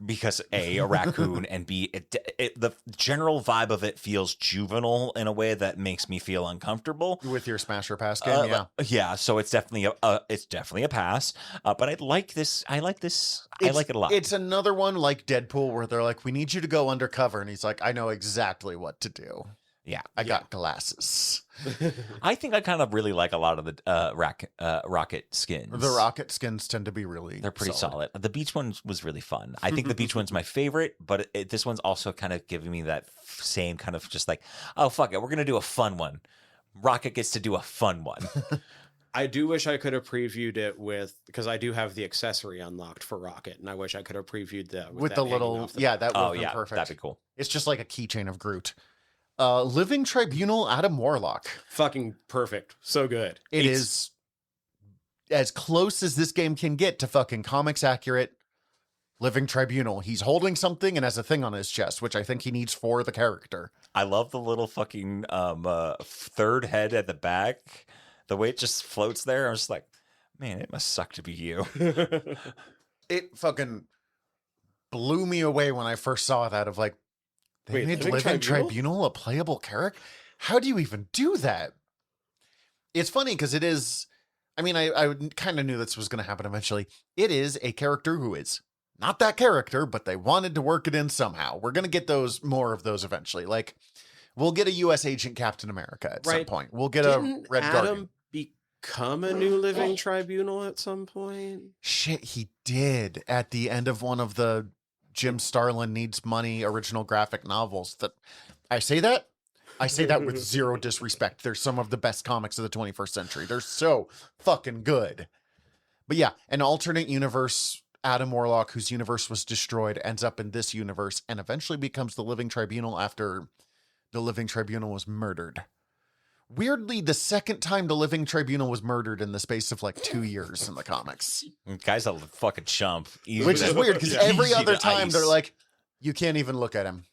Because A, a raccoon, and B, the general vibe of it feels juvenile in a way that makes me feel uncomfortable. With your smash or pass game, yeah. Yeah, so it's definitely a pass. But I like this. I like it a lot. It's another one like Deadpool where they're like, we need you to go undercover. And he's like, I know exactly what to do. Yeah. I got glasses. I think I kind of really like a lot of the rocket skins. The rocket skins tend to be they're pretty solid. The beach one was really fun. I think the beach one's my favorite, but this one's also kind of giving me that same kind of just like, oh, fuck it. We're going to do a fun one. Rocket gets to do a fun one. I do wish I could have previewed it because I do have the accessory unlocked for Rocket, and I wish I could have previewed that with the little, that would be perfect. That'd be cool. It's just like a keychain of Groot. Living Tribunal, Adam Warlock. Fucking perfect. So good. It is as close as this game can get to fucking comics accurate Living Tribunal. He's holding something and has a thing on his chest, which I think he needs for the character. I love the little fucking third head at the back. The way it just floats there. I'm just like, man, it must suck to be you. It fucking blew me away when I first saw that of like, they made Living Tribunal a playable character? How do you even do that? It's funny because it is, I mean, I kind of knew this was going to happen eventually. It is a character who is not that character, but they wanted to work it in somehow. We're going to get more of those eventually. Like, we'll get a U.S. Agent Captain America at some point. We'll get a Red Guardian. Become a new Living Tribunal at some point? Shit, he did at the end of one of the Jim Starlin Needs Money original graphic novels. That I say that with zero disrespect. They're some of the best comics of the 21st century. They're so fucking good. But yeah, an alternate universe Adam Warlock, whose universe was destroyed, ends up in this universe and eventually becomes the Living Tribunal after the Living Tribunal was murdered. Weirdly, the second time the Living Tribunal was murdered in the space of like 2 years in the comics. Guy's a fucking chump. Which is weird because every other time they're like, you can't even look at him.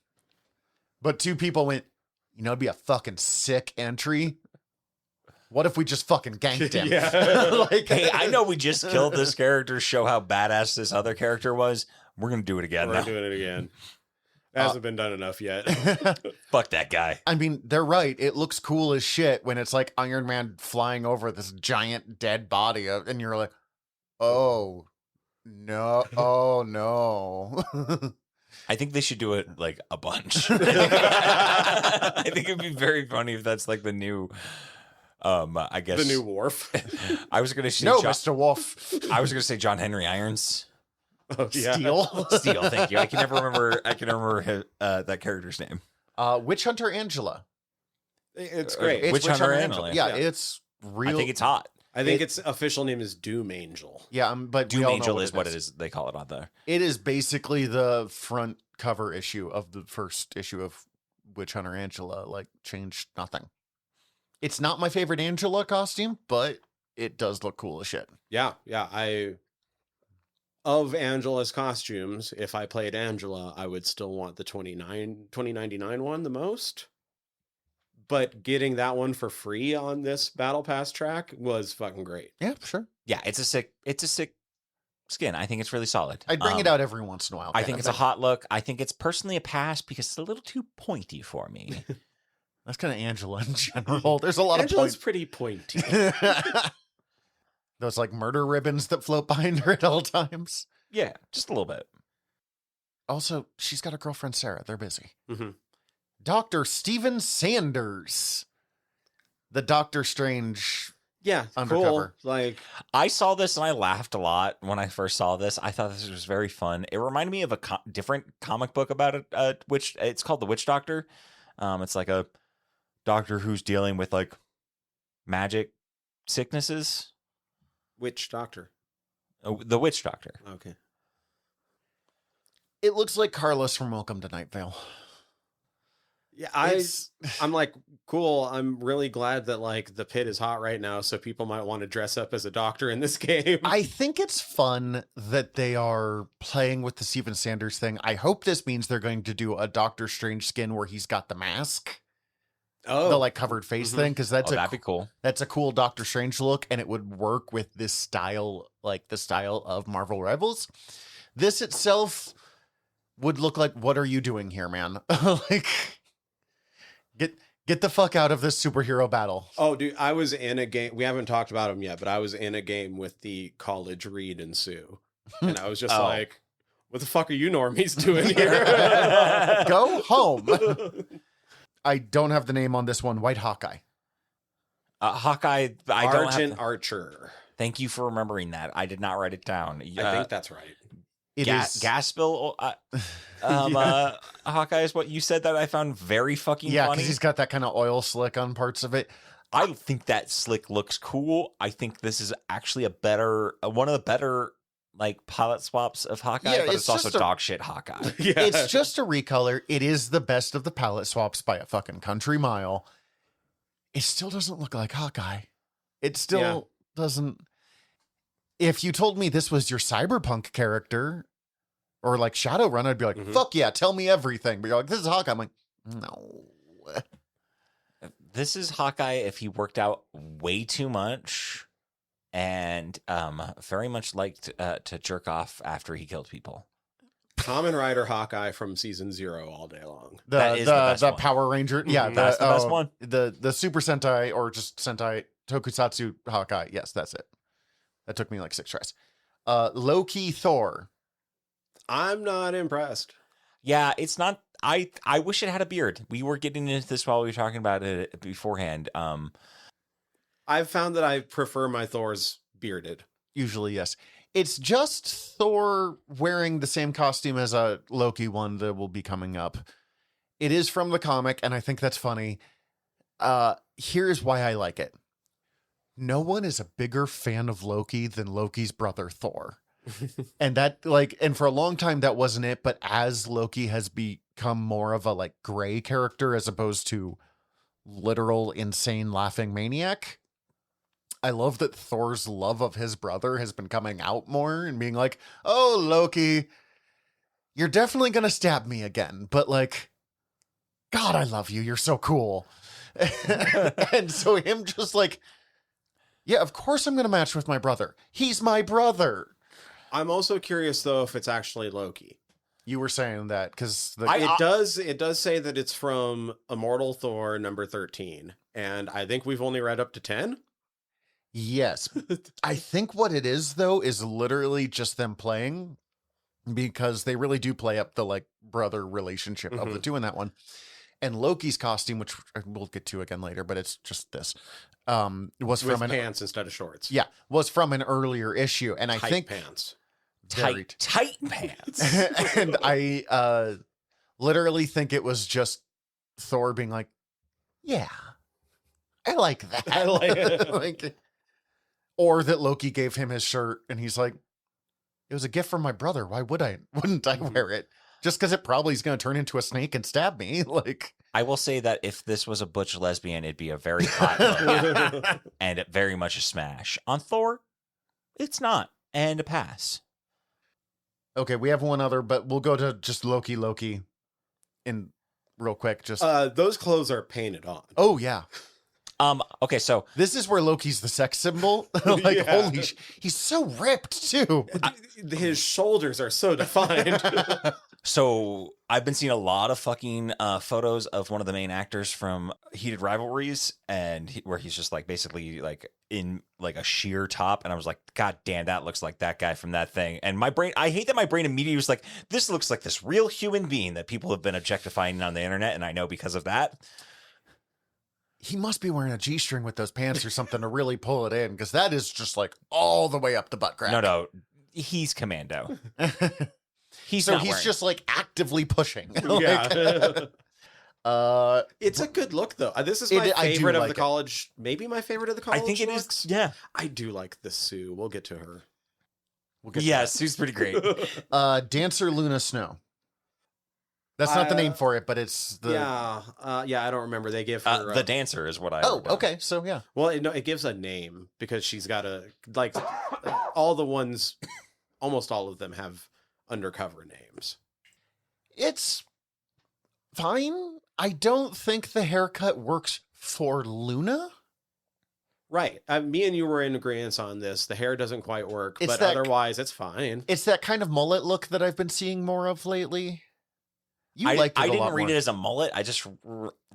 But two people went, it'd be a fucking sick entry. What if we just fucking ganked him? Yeah. Like, Hey, I know we just killed this character, show how badass this other character was. We're going to do it again We're now. doing it again. It hasn't been done enough yet. Fuck that guy. I mean, they're right. It looks cool as shit when it's like Iron Man flying over this giant dead body, and you're like, oh no, oh no. I think they should do it like a bunch. I think it'd be very funny if that's like the new, I guess. The new Worf. I was going to say, No, Mr. Wolf. I was going to say John Henry Irons. Oh, yeah. Steel. Steel, thank you. I can never remember that character's name. Witch Hunter Angela. It's great. It's Witch Hunter Angela. Yeah, Yeah. it's real. I think it's hot. I think its official name is Doom Angel. Yeah, but we Doom all know Angel is what it it is. They call it on there. It is basically the front cover issue of the first issue of Witch Hunter Angela. Like, changed nothing. It's not my favorite Angela costume, but it does look cool as shit. Yeah. Of Angela's costumes, if I played Angela, I would still want the 2099 one the most. But getting that one for free on this Battle Pass track was fucking great. Yeah, sure. Yeah, it's a sick skin. I think it's really solid. I'd bring it out every once in a while. I think it's a hot look. I think it's personally a pass because it's a little too pointy for me. That's kind of Angela in general. There's a lot Angela's of pretty pointy. those like murder ribbons that float behind her at all times. Yeah, just a little bit. Also, she's got a girlfriend, Sarah. They're busy. Mhm. Dr. Steven Sanders. The Doctor Strange. Yeah, Undercover. cool. Like, I saw this and I laughed a lot when I first saw this. I thought this was very fun. It reminded me of a different comic book about it, which it's called The Witch Doctor. It's like a doctor who's dealing with like magic sicknesses. which doctor? Oh, the Witch Doctor. Okay. It looks like Carlos from Welcome to Night Vale. Yeah, It's- I'm like, cool. I'm really glad that like the pit is hot right now, so people might want to dress up as a doctor in this game. I think it's fun that they are playing with the Steven Sanders thing. I hope this means they're going to do a Doctor Strange skin where he's got the mask, the like covered face Mhm. thing, because That'd be cool. that's a cool Doctor Strange look, and it would work with this style, like the style of Marvel Rivals. This itself would look like, what are you doing here, man? Like, get the fuck out of this superhero battle. Oh, dude, I was in a game. We haven't talked about them yet, but I was in a game with the college Reed and Sue, and I was just Oh. like, "What the fuck are you normies doing here?" Go home. I don't have the name on this one. White Hawkeye. Hawkeye. I don't Argent have. Archer. Thank you for remembering that. I did not write it down. I think that's right. It is gas spill. Hawkeye is what you said that I found very fucking yeah, funny. because he's got that kind of oil slick on parts of it. I think that slick looks cool. I think this is actually one of the better like palette swaps of Hawkeye, Yeah, but it's it's also just a- dog shit Hawkeye. Yeah, It's just a recolor. It is the best of the palette swaps by a fucking country mile. It still doesn't look like Hawkeye. It still doesn't. If you told me this was your cyberpunk character or like Shadowrun, I'd be like, Mhm. fuck yeah, tell me everything. But you're like, this is Hawkeye. I'm like, no. This is Hawkeye if he worked out way too much and very much liked to jerk off after he killed people. Kamen Rider Hawkeye from season 0 all day long. That is the best one. Power Ranger. Yeah, Mhm. That's the best one. The Super Sentai or just Sentai Tokusatsu Hawkeye. Yes, that's it. That took me like 6 tries. Low-key Thor. I'm not impressed. Yeah, it's not. I wish it had a beard. We were getting into this while we were talking about it beforehand. I've found that I prefer my Thors bearded. Usually, yes. It's just Thor wearing the same costume as a Loki one that will be coming up. It is from the comic, and I think that's funny. Here's why I like it. No one is a bigger fan of Loki than Loki's brother Thor. And that, like, and for a long time that wasn't it, but as Loki has become more of a like gray character as opposed to literal insane laughing maniac, I love that Thor's love of his brother has been coming out more and being like, oh, Loki, you're definitely gonna stab me again, but like, God, I love you, you're so cool. And so him just like Yeah, of course I'm going to match with my brother. He's my brother. I'm also curious though if it's actually Loki. You were saying that because It does say that it's from Immortal Thor number 13, and I think we've only read up to 10. Yes. I think what it is though is literally just them playing, because they really do play up the like brother relationship of the two in that one. And Loki's costume, which we'll get to again later, but it's just this, was With from pants instead of shorts. Yeah, was from an earlier issue, and I Tight think pants. Tight pants. and I literally think it was just Thor being like, "Yeah, I like that." I like it. Like, or that Loki gave him his shirt, and he's like, "It was a gift from my brother. Why wouldn't I wear it? Just because it probably is going to turn into a snake and stab me." Like, I will say that if this was a butch lesbian, it'd be a very hot look and very much a smash. On Thor, it's not, and a pass. okay, we have one other, but we'll go to just Loki in real quick. Just Those clothes are painted on. oh yeah. Okay, so This is where Loki's the sex symbol. Like, Yeah. holy he's so ripped too. His shoulders are so defined. So I've been seeing a lot of fucking photos of one of the main actors from Heated Rivalries, and where he's just like basically like in like a sheer top, and I was like, God damn, that looks like that guy from that thing. And my brain, I hate that my brain immediately was like, this looks like this real human being that people have been objectifying on the internet, and I know because of that. He must be wearing a G-string with those pants or something to really pull it in, because that is just like all the way up the butt crack. No, he's commando. He's so not he's wearing just like actively pushing. Yeah. Like, It's a good look though. This is It- my I do favorite of like the it. college. Maybe my favorite of the college. I think it looks. is. Yeah. I do like the Sue. We'll get to her. we'll get to Yeah, that. Sue's pretty great. Dancer Luna Snow. That's not the name for it, but it's the. Yeah. I don't remember. They give her The dancer is what I Oh, wrote down. okay. So yeah, Well, it gives a name because she's got a like all the ones. Almost all of them have undercover names. it's fine. I don't think the haircut works for Luna. Right. Me and you were in agreement on this. The hair doesn't quite work, It's but that- otherwise it's fine. It's that kind of mullet look that I've been seeing more of lately. You I liked it a didn't lot read more. it as a mullet. I just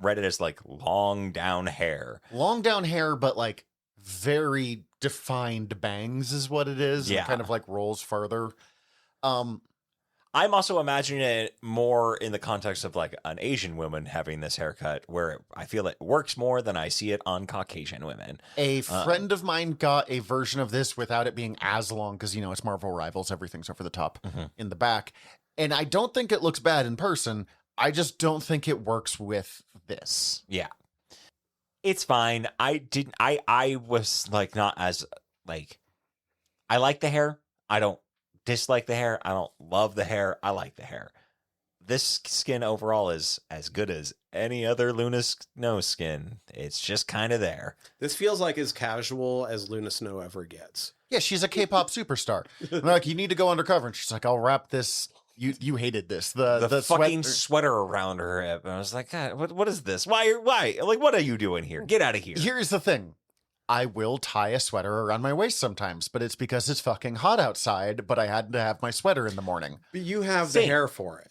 read it as like long down hair. Long down hair, but like very defined bangs is what it is. Yeah. And kind of like rolls further. I'm also imagining it more in the context of like an Asian woman having this haircut, where I feel it works more than I see it on Caucasian women. A friend of mine got a version of this without it being as long, because, you know, it's Marvel Rivals. Everything's over the top in the back. And I don't think it looks bad in person. I just don't think it works with this. Yeah. It's fine. I was like not as like, I like the hair. I don't dislike the hair. I don't love the hair. I like the hair. This skin overall is as good as any other Luna Snow skin. It's just kind of there. This feels like as casual as Luna Snow ever gets. Yeah, she's a K-pop superstar. I'm like, you need to go undercover. And she's like, I'll wrap this. You hated this. The fucking sweat- sweater around her hip. And I was like, God, what is this? Why? Like, what are you doing here? Get out of here. Here's the thing. I will tie a sweater around my waist sometimes, but it's because it's fucking hot outside, but I had to have my sweater in the morning. But you have the Same. hair for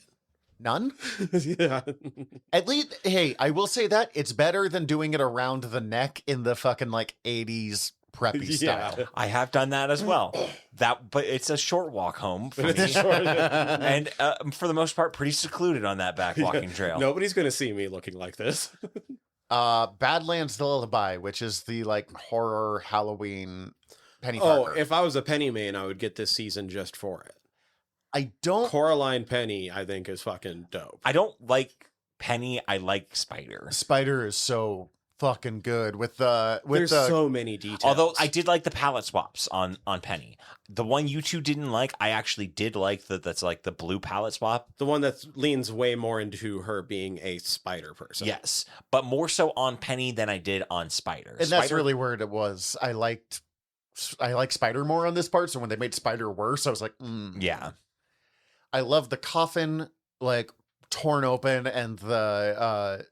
None? it. Yeah. At least, hey, I will say that it's better than doing it around the neck in the fucking like 80s preppy Yeah. style. I have done that as well. But it's a short walk home for me. And for the most part, pretty secluded on that back walking trail. Nobody's going to see me looking like this. Badlands the Lullaby, which is the like horror Halloween Penny Oh, Parker. if I was a Penny main, I would get this season just for it. I don't. Coraline Penny, I think, is fucking dope. I don't like Penny. I like Spider. Spider is so fucking good with the There's so many details. Although I did like the palette swaps on Penny. The one you two didn't like, I actually did like that's like the blue palette swap. the one that leans way more into her being a spider person. Yes, but more so on Penny than I did on Spider. and that's Spider- really where it was. I like Spider more on this part, so when they made Spider worse, I was like, yeah. I love the coffin like torn open and the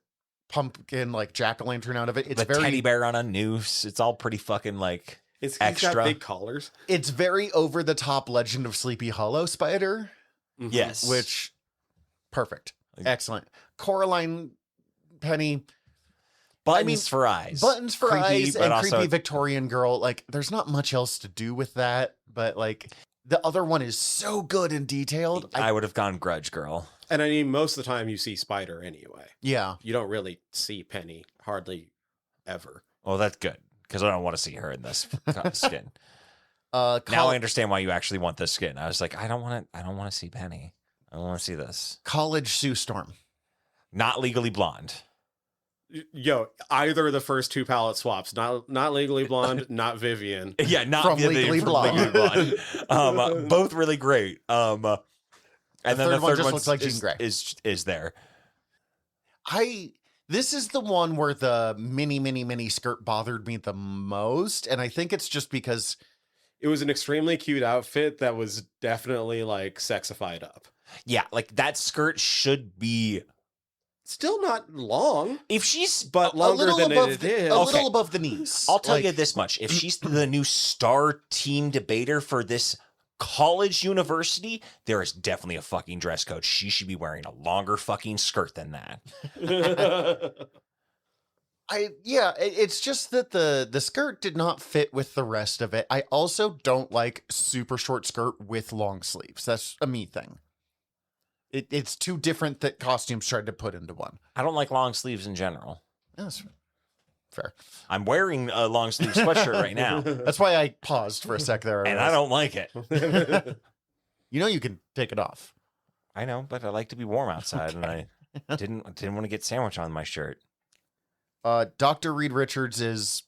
pumpkin like jack-o'-lantern out of it. It's the very teddy bear on a noose. It's all pretty fucking like He's extra. got big collars. It's very over the top Legend of Sleepy Hollow spider, Mhm. Yes. which perfect. Excellent. Coraline Penny, buttons for eyes. buttons for Creepy, eyes, but and also- creepy Victorian girl. Like, there's not much else to do with that, but like the other one is so good and detailed. I would have gone Grudge Girl. And I mean, most of the time you see Spider anyway. Yeah. You don't really see Penny hardly ever. Well, that's good because I don't want to see her in this skin. Now Now I understand why you actually want this skin. I was like, I don't want to see Penny. I don't want to see this. College Sue Storm. Not Legally Blonde. Yo, either of the first two palette swaps, not Legally Blonde, not Vivian. Yeah, not From Vivian Legally from Blonde. Legally Blonde. Both really great. And then third the one third just one looks like Jean Grey. is there. This is the one where the mini skirt bothered me the most, and I think it's just because It was an extremely cute outfit that was definitely like sexified up. Yeah, like that skirt should be Still not long, if she's but longer than it is. a Okay. little above the knees. I'll tell Like, you this much. If she's the new star team debater for this college university, there is definitely a fucking dress code. She should be wearing a longer fucking skirt than that. it's just that the skirt did not fit with the rest of it. I also don't like super short skirt with long sleeves. That's a me thing. It's two different costumes tried to put into one. I don't like long sleeves in general. That's fair. I'm wearing a long sleeve sweatshirt right now, That's why I paused for a sec there. and I don't like it. You know you can take it off. I know, but I like to be warm outside, and I didn't want to get sandwich on my shirt. Dr. Reed Richards is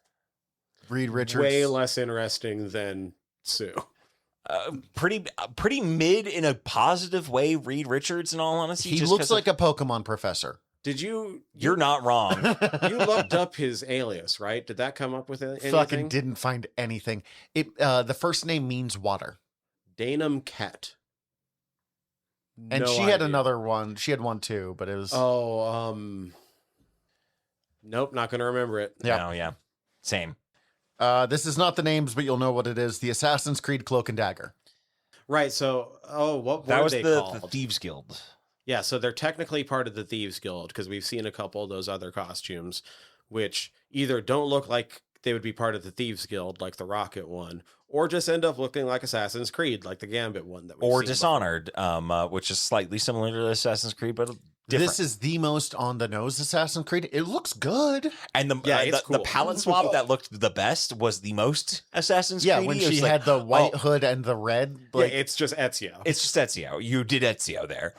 Reed Richards. Way less interesting than Sue. Pretty mid in a positive way. Reed Richards, in all honesty, He just looks 'cause like a Pokemon professor. Did you? You're not wrong. You looked up his alias, right? Did that come up with anything? Fucking didn't find anything. The first name means water. Danum Cat. And No she had idea. another one. She had one too, but it was Nope, not gonna remember it. Yeah. No, yeah. Same. this is not the names, but you'll know what it is. The Assassin's Creed Cloak and Dagger. Right. So, what That were was they the called? Thieves Guild. Yeah, so they're technically part of the Thieves Guild because we've seen a couple of those other costumes, which either don't look like they would be part of the Thieves Guild, like the Rocket one, or just end up looking like Assassin's Creed, like the Gambit one that we've Or seen Dishonored, which is slightly similar to Assassin's Creed, but different. This is the most on the nose Assassin's Creed. It looks good. And Yeah, it's the cool. palette swap that looked the best was the most Assassin's Yeah, Creed. when she had the white hood and the red. Before. Like, Yeah, it's just Ezio. It's just Ezio. You did Ezio there.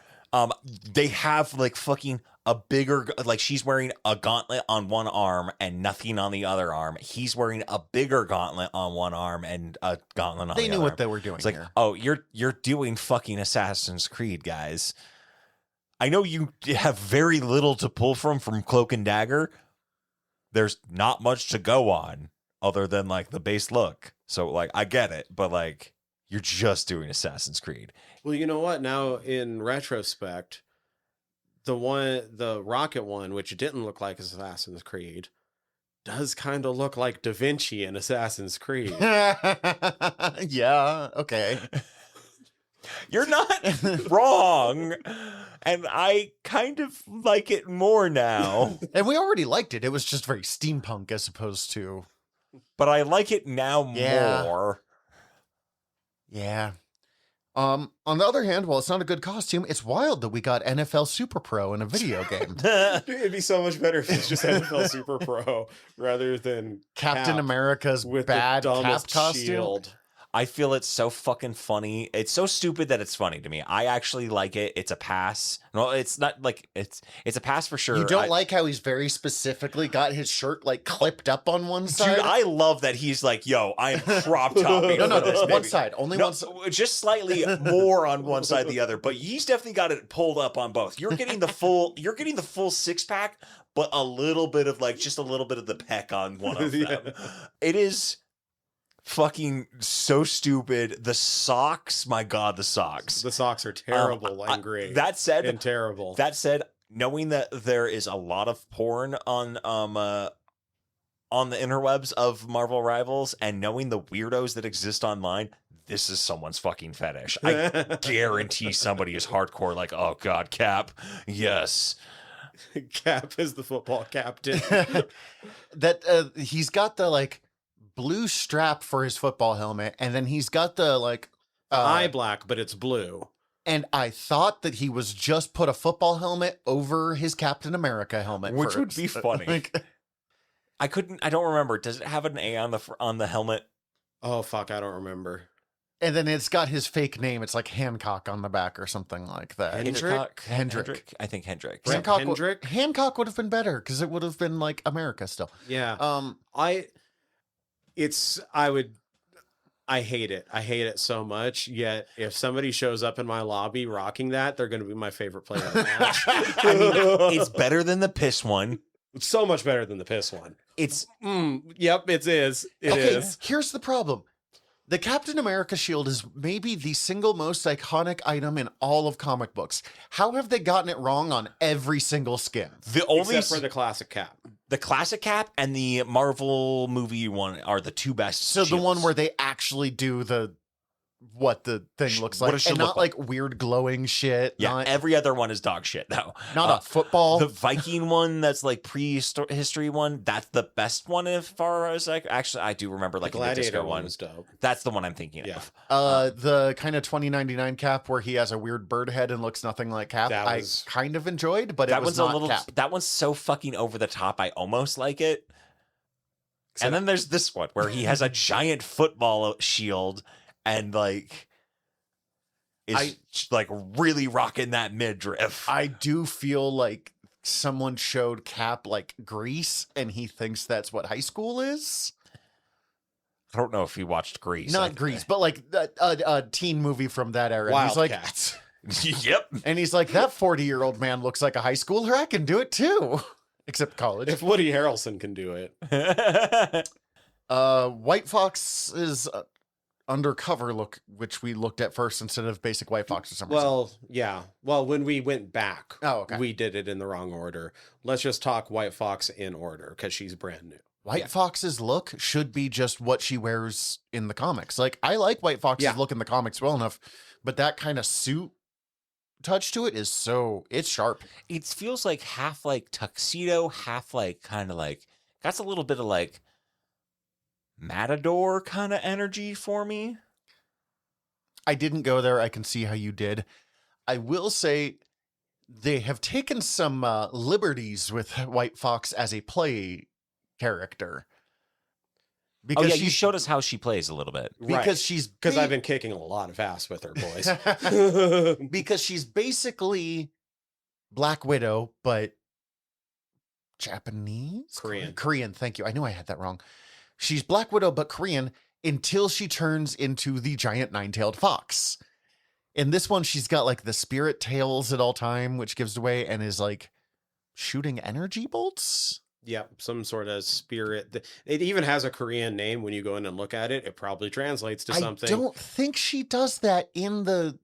They have like fucking a bigger, like she's wearing a gauntlet on one arm and nothing on the other arm. He's wearing a bigger gauntlet on one arm and a gauntlet on they the knew other what arm. they were doing It's like, here. oh, you're doing fucking Assassin's Creed, guys. I know you have very little to pull from Cloak and Dagger. There's not much to go on other than like the base look. So like I get it, but like you're just doing Assassin's Creed. Well, you know what? Now, in retrospect, the Rocket one, which didn't look like Assassin's Creed, does kind of look like Da Vinci in Assassin's Creed. Yeah, okay. You're not wrong. And I kind of like it more now. And we already liked it. It was just very steampunk as opposed to. But I like it now Yeah. more. Yeah. On the other hand, while it's not a good costume, it's wild that we got NFL Super Pro in a video game. It'd be so much better if it's just NFL Super Pro rather than Captain Cap America's with bad the Cap dumbest costume. shield. I feel it's so fucking funny. It's so stupid that it's funny to me. I actually like it. It's a pass. No, it's not like it's a pass for sure. You don't like how he's very specifically got his shirt like clipped up on one side? Dude, I love that he's like, yo, I'm crop topping. no, for this, one baby. side. Only No, one side. just slightly more on one side than the other, but he's definitely got it pulled up on both. You're getting the full six pack, but a little bit of like just a little bit of the peck on one of them. Yeah. It is fucking so stupid. The socks, my god, the socks. The socks are terrible and gray. That said, and terrible. That said, knowing that there is a lot of porn on the interwebs of Marvel Rivals, and knowing the weirdos that exist online, this is someone's fucking fetish. I guarantee somebody is hardcore, like, oh god, Cap, yes. Cap is the football captain. That he's got the like blue strap for his football helmet, and then he's got the like Eye black, but it's blue. And I thought that he was just put a football helmet over his Captain America helmet, Which would first. be funny. Like, I don't remember. Does it have an A on the helmet? Oh fuck, I don't remember. and then it's got his fake name. It's like Hancock on the back or something like that. Hendrick? I think Hendrick. Brett Hancock, Hendrick? Hancock would have been better because it would have been like America still. Yeah. I hate it. I hate it so much. Yet, if somebody shows up in my lobby rocking that, they're going to be my favorite player in the match. I mean, it's better than the piss one. It's so much better than the piss one. It's Yep, it is. It is. Here's the problem. The Captain America shield is maybe the single most iconic item in all of comic books. How have they gotten it wrong on every single skin? Except for the classic Cap. The classic Cap and the Marvel movie one are the two best. So the shields. one where they actually do what the thing looks like, and not like weird glowing shit. Yeah, every other one is dog shit though. Not a football. The Viking one, that's like prehistory one. That's the best one as far as I do remember. Like the Gladiator the disco one is dope. That's the one I'm thinking of. The kind of 2099 Cap where he has a weird bird head and looks nothing like Cap. I kind of enjoyed, but that it was one's not a little. Cap. That one's so fucking over the top. I almost like it. And then there's this one where he has a giant football shield and like is like really rocking that midriff. I do feel like someone showed Cap like Grease, and he thinks that's what high school is. I don't know if he watched Grease. Not Grease, but like a teen movie from that era. Wildcats. Yep. And he's like, that 40-year-old man looks like a high schooler. I can do it too. Except college. If Woody Harrelson can do it. White Fox's undercover look, which we looked at first instead of basic White Fox for some reason. Well, yeah. Well, when we went back, okay. We did it in the wrong order. Let's just talk White Fox in order because she's brand new. White Fox's look should be just what she wears in the comics. Like, I like White Fox's look in the comics well enough, but that kind of suit touch to it is it's sharp. It feels like half like tuxedo, half like kind of like got a little bit of like Matador kind of energy for me. I didn't go there. I can see how you did. I will say they have taken some liberties with White Fox as a play character. Because you showed us how she plays a little bit. Because I've been kicking a lot of ass with her, boys. Because she's basically Black Widow, but Japanese? Korean, thank you. I knew I had that wrong. She's Black Widow, but Korean, until she turns into the giant nine-tailed fox. In this one, she's got like the spirit tails at all time, which gives away and is like shooting energy bolts. Yep, some sort of spirit. It even has a Korean name. When you go in and look at it, it probably translates to something. I don't think she does that in the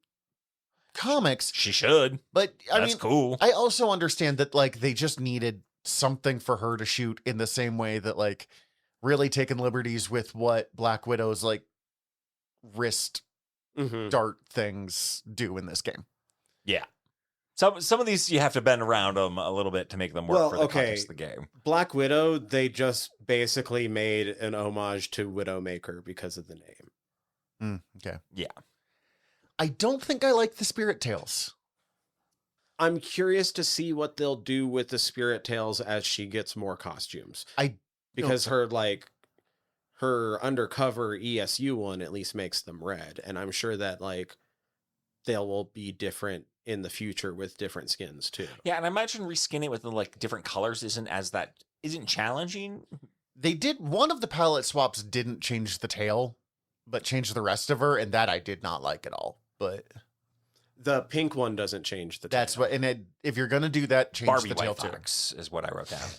comics. She should. But that's cool. I also understand that like they just needed something for her to shoot in the same way that like really taking liberties with what Black Widow's like wrist dart things do in this game. Yeah. Some of these you have to bend around them a little bit to make them work for the context of the game. Black Widow, they just basically made an homage to Widowmaker because of the name. Okay. Yeah. I don't think I like the Spirit Tails. I'm curious to see what they'll do with the Spirit Tails as she gets more costumes. Because her undercover ESU one at least makes them red, and I'm sure that like they will be different in the future with different skins too. Yeah, and I imagine reskinning it with like different colors isn't challenging. They did one of the palette swaps didn't change the tail, but changed the rest of her, and that I did not like at all. But the pink one doesn't change the tail. That's what, and if you're gonna do that, change Barbie the tail White Fox is what I wrote down.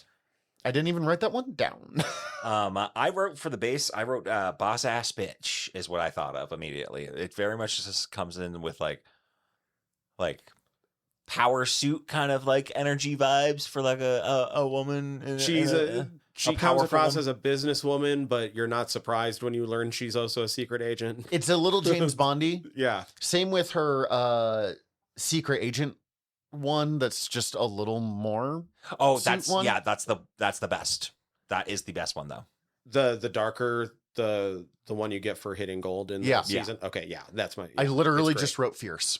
I didn't even write that one down. I wrote for the base. I wrote boss ass bitch is what I thought of immediately. It very much just comes in with like power suit kind of like energy vibes for like a woman. She comes powerful across woman. as a businesswoman, but you're not surprised when you learn she's also a secret agent. It's a little James Bondy. Yeah. Same with her secret agent one that's just a little more. Oh, suit that's one? that's the best. That is the best one though. The darker the one you get for hitting gold in Yeah. the season. Okay, yeah, that's my. I yeah, literally it's just wrote fierce.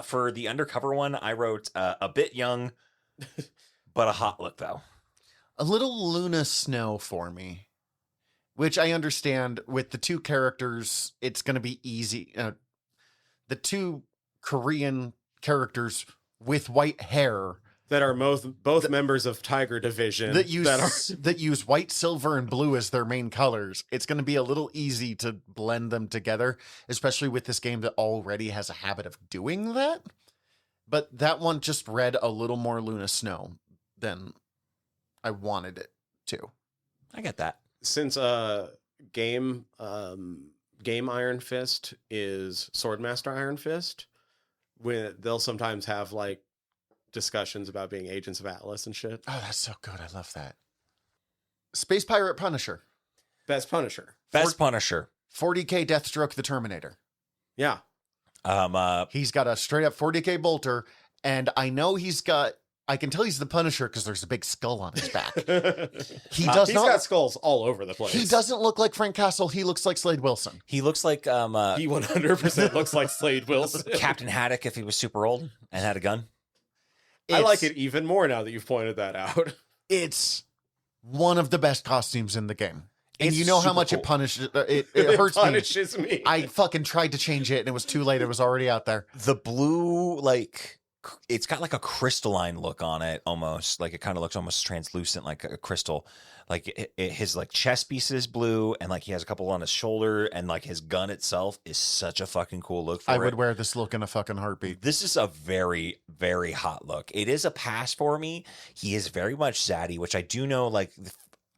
For the undercover one, I wrote a bit young, but a hot look though. A little Luna Snow for me, which I understand with the two characters, it's going to be easy. The two Korean characters with white hair that are both members of Tiger Division that use white, silver, and blue as their main colors. It's going to be a little easy to blend them together, especially with this game that already has a habit of doing that. But that one just read a little more Luna Snow than I wanted it to. I get that. Since game Iron Fist is Swordmaster Iron Fist, when they'll sometimes have like discussions about being agents of Atlas and shit. Oh, that's so good. I love that. Space Pirate Punisher. Best Punisher. Best Punisher. 40K Deathstroke the Terminator. Yeah. He's got a straight up 40K bolter, and I know I can tell he's the Punisher because there's a big skull on his back. He's got skulls all over the place. He doesn't look like Frank Castle. He looks like Slade Wilson. He looks like He 100% looks like Slade Wilson. Captain Haddock if he was super old and had a gun. I like it even more now that you've pointed that out. It's one of the best costumes in the game. And It's you know how super much cool. it punishes. It hurts punishes me. I fucking tried to change it and it was too late. It was already out there. The blue, like, it's got like a crystalline look on it almost. Like it kind of looks almost translucent, like a crystal. Like his like chest piece is blue, and like he has a couple on his shoulder, and like his gun itself is such a fucking cool look for I it. would wear this look in a fucking heartbeat. This is a very, very hot look. It is a pass for me. He is very much zaddy, which I do know, like,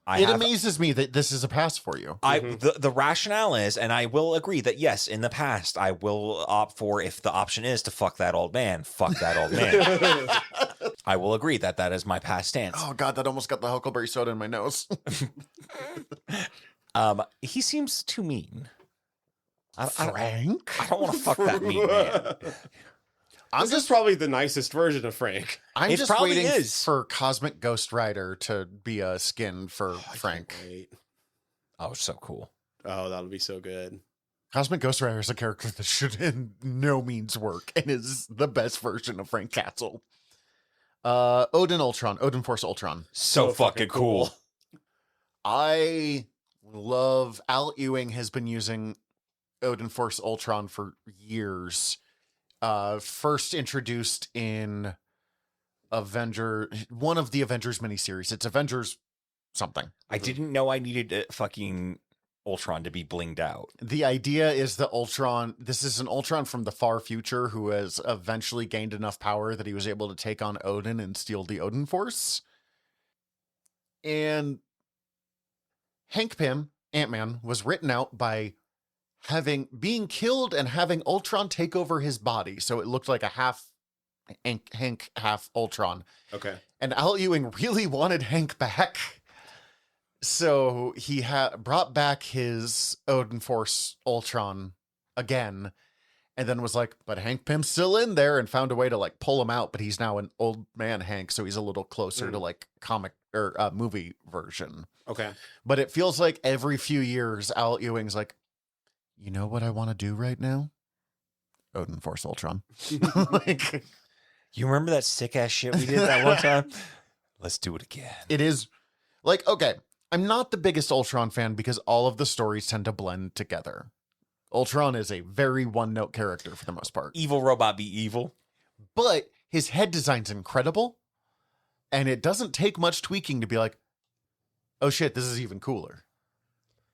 It amazes me that this is a pass for you. The rationale is, and I will agree that yes, in the past, I will opt for, if the option is to fuck that old man, fuck that old man. I will agree that that is my past stance. Oh god, that almost got the Huckleberry soda in my nose. He seems too mean. Frank? I don't want to fuck that mean man. This is probably the nicest version of Frank. I'm It just probably waiting is. for Cosmic Ghost Rider to be a skin for Frank. Wait. Oh, so cool. Oh, that'll be so good. Cosmic Ghost Rider is a character that should in no means work and is the best version of Frank Castle. Odin Force Ultron. So fucking cool. I love Al Ewing has been using Odin Force Ultron for years. First introduced in one of the Avengers miniseries. It's Avengers something. I didn't know I needed fucking Ultron to be blinged out. The idea is that this is an Ultron from the far future who has eventually gained enough power that he was able to take on Odin and steal the Odin Force. And Hank Pym, Ant-Man, was written out by being killed and having Ultron take over his body. So it looked like a half Hank, half Ultron. Okay. And Al Ewing really wanted Hank back. So he brought back his Odin Force Ultron again, and then was like, but Hank Pym's still in there, and found a way to like pull him out, but he's now an old man Hank, so he's a little closer to like comic or movie version. Okay. But it feels like every few years, Al Ewing's like, you know what I want to do right now? Odin Force Ultron. Like, You remember that sick ass shit we did that one time? Let's do it again. it is like, okay, I'm not the biggest Ultron fan because all of the stories tend to blend together. Ultron is a very one-note character for the most part. Evil robot be evil. But his head design's incredible, and it doesn't take much tweaking to be like, oh shit, this is even cooler.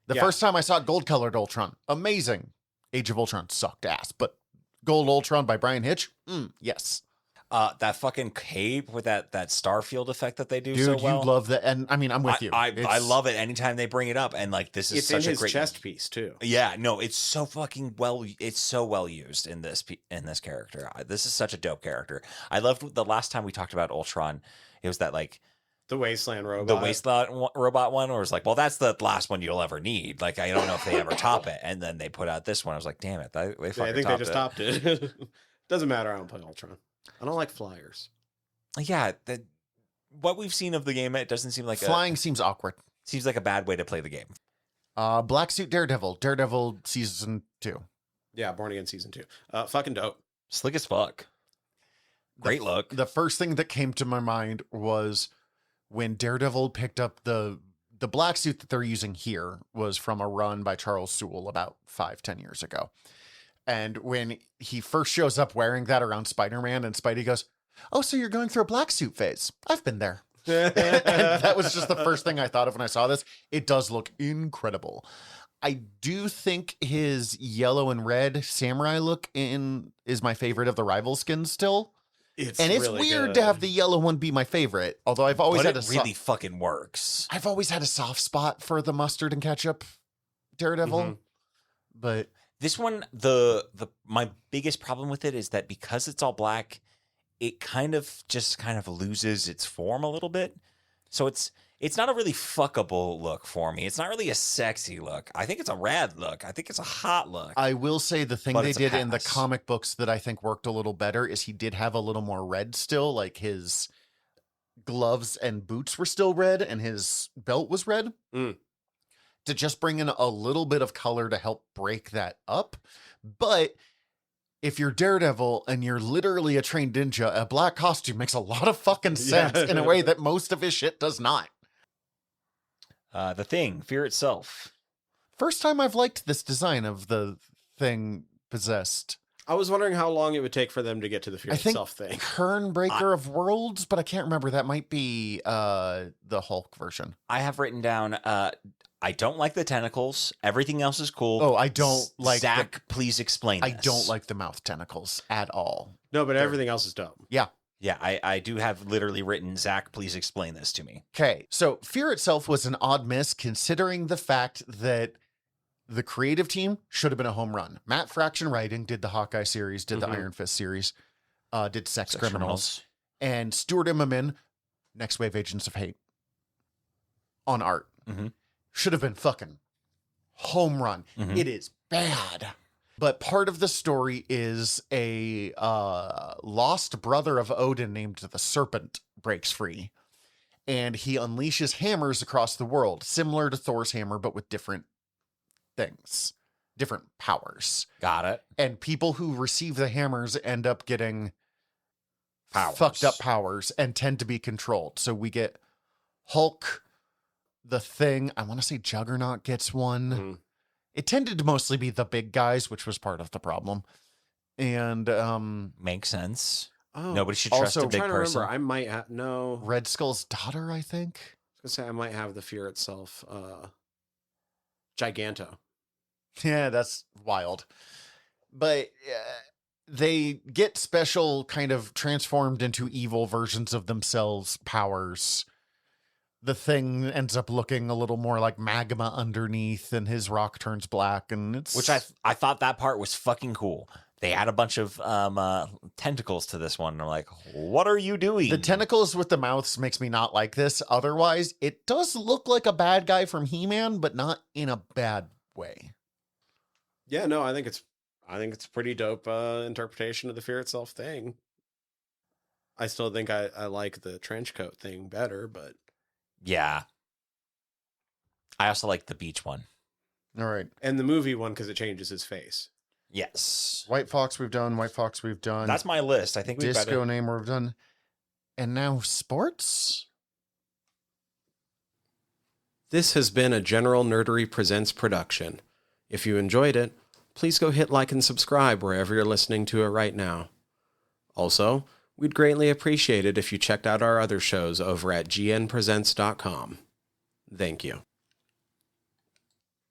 The first time I saw gold-colored Ultron, amazing. Age of Ultron sucked ass, but Gold Ultron by Brian Hitch, yes. That fucking cape with that star field effect that they do Dude, so well. you love that. And I mean, I'm with you. I love it anytime they bring it up. And like, this is It's such in a his great chest piece too. Yeah, no, it's so fucking well. It's so well used in this character. This is such a dope character. I loved the last time we talked about Ultron. It was that like The Wasteland robot. the wasteland robot one, where it was like, well, that's the last one you'll ever need. Like, I don't know if they ever top it. And then they put out this one. I was like, damn it, they fucking I think they just topped topped it. Doesn't matter. I don't play Ultron. I don't like flyers. Yeah, what we've seen of the game, it doesn't seem like Flying seems awkward. seems like a bad way to play the game. Black Suit Daredevil season 2. Yeah, Born Again season 2. Fucking dope. Slick as fuck. Great look. The first thing that came to my mind was when Daredevil picked up the black suit that they're using here was from a run by Charles Soule about 5-10 years ago. And when he first shows up wearing that around Spider-Man, and Spidey goes, "Oh, so you're going through a black suit phase. I've been there." And that was just the first thing I thought of when I saw this. It does look incredible. I do think his yellow and red samurai look is my favorite of the rival skins still. It's Weird good. to have the yellow one be my favorite. Although I've always But had it really fucking works. I've always had a soft spot for the mustard and ketchup Daredevil. Mhm. But This one, my biggest problem with it is that because it's all black, it kind of loses its form a little bit. So it's not a really fuckable look for me. It's not really a sexy look. I think it's a rad look. I think it's a hot look. I will say the thing But they it's a did in the pass. comic books that I think worked a little better is he did have a little more red still, like his gloves and boots were still red and his belt was red. Mm. To just bring in a little bit of color to help break that up. But if you're Daredevil and you're literally a trained ninja, a black costume makes a lot of fucking sense in a way that most of his shit does not. The Thing, Fear Itself. First time I've liked this design of the Thing possessed. I was wondering how long it would take for them to get to the Fear I think Itself thing. Kern Breaker of Worlds, but I can't remember. That might be the Hulk version. I have written down, I don't like the tentacles. Everything else is cool. Oh, I don't like Zach, please explain I this. don't like the mouth tentacles at all. No, but everything else is dope. Yeah, I do have literally written, Zach, please explain this to me. Okay, so Fear Itself was an odd miss considering the fact that the creative team should have been a home run. Matt Fraction writing did the Hawkeye series, did the Mhm. Iron Fist series, did Sex Sex Criminals, and Stuart Immonen, Next Wave Agents of Hate on art. Mhm. Should have been fucking home run. Mhm. It is bad. But part of the story is a lost brother of Odin named the Serpent breaks free. And he unleashes hammers across the world, similar to Thor's hammer, but with different things, different powers. Got it. And people who receive the hammers end up getting Powers. fucked up powers and tend to be controlled. So we get Hulk, the Thing. I want to say Juggernaut gets one. Mhm. It tended to mostly be the big guys, which was part of the problem. And Makes sense. Oh, Nobody should trust also a big I'm trying to person. remember. I might have no. Red Skull's daughter, I think. I was gonna say I might have the Fear Itself. Giganto. Yeah, that's wild. But they get special kind of transformed into evil versions of themselves powers. The Thing ends up looking a little more like magma underneath, and his rock turns black, and it's Which I thought that part was fucking cool. They add a bunch of tentacles to this one. And I'm like, what are you doing? the tentacles with the mouths makes me not like this. Otherwise, it does look like a bad guy from He-Man, but not in a bad way. Yeah, no, I think it's a pretty dope interpretation of the Fear Itself thing. I still think I like the trench coat thing better, but Yeah. I also like the beach one. All right. and the movie one because it changes his face. Yes. White Fox we've done. White Fox we've done. That's my list. I think we Disco better. name we've done. And now sports? This has been a General Nerdery Presents production. If you enjoyed it, please go hit like and subscribe wherever you're listening to it right now. Also, we'd greatly appreciate it if you checked out our other shows over at gnpresents.com. Thank you.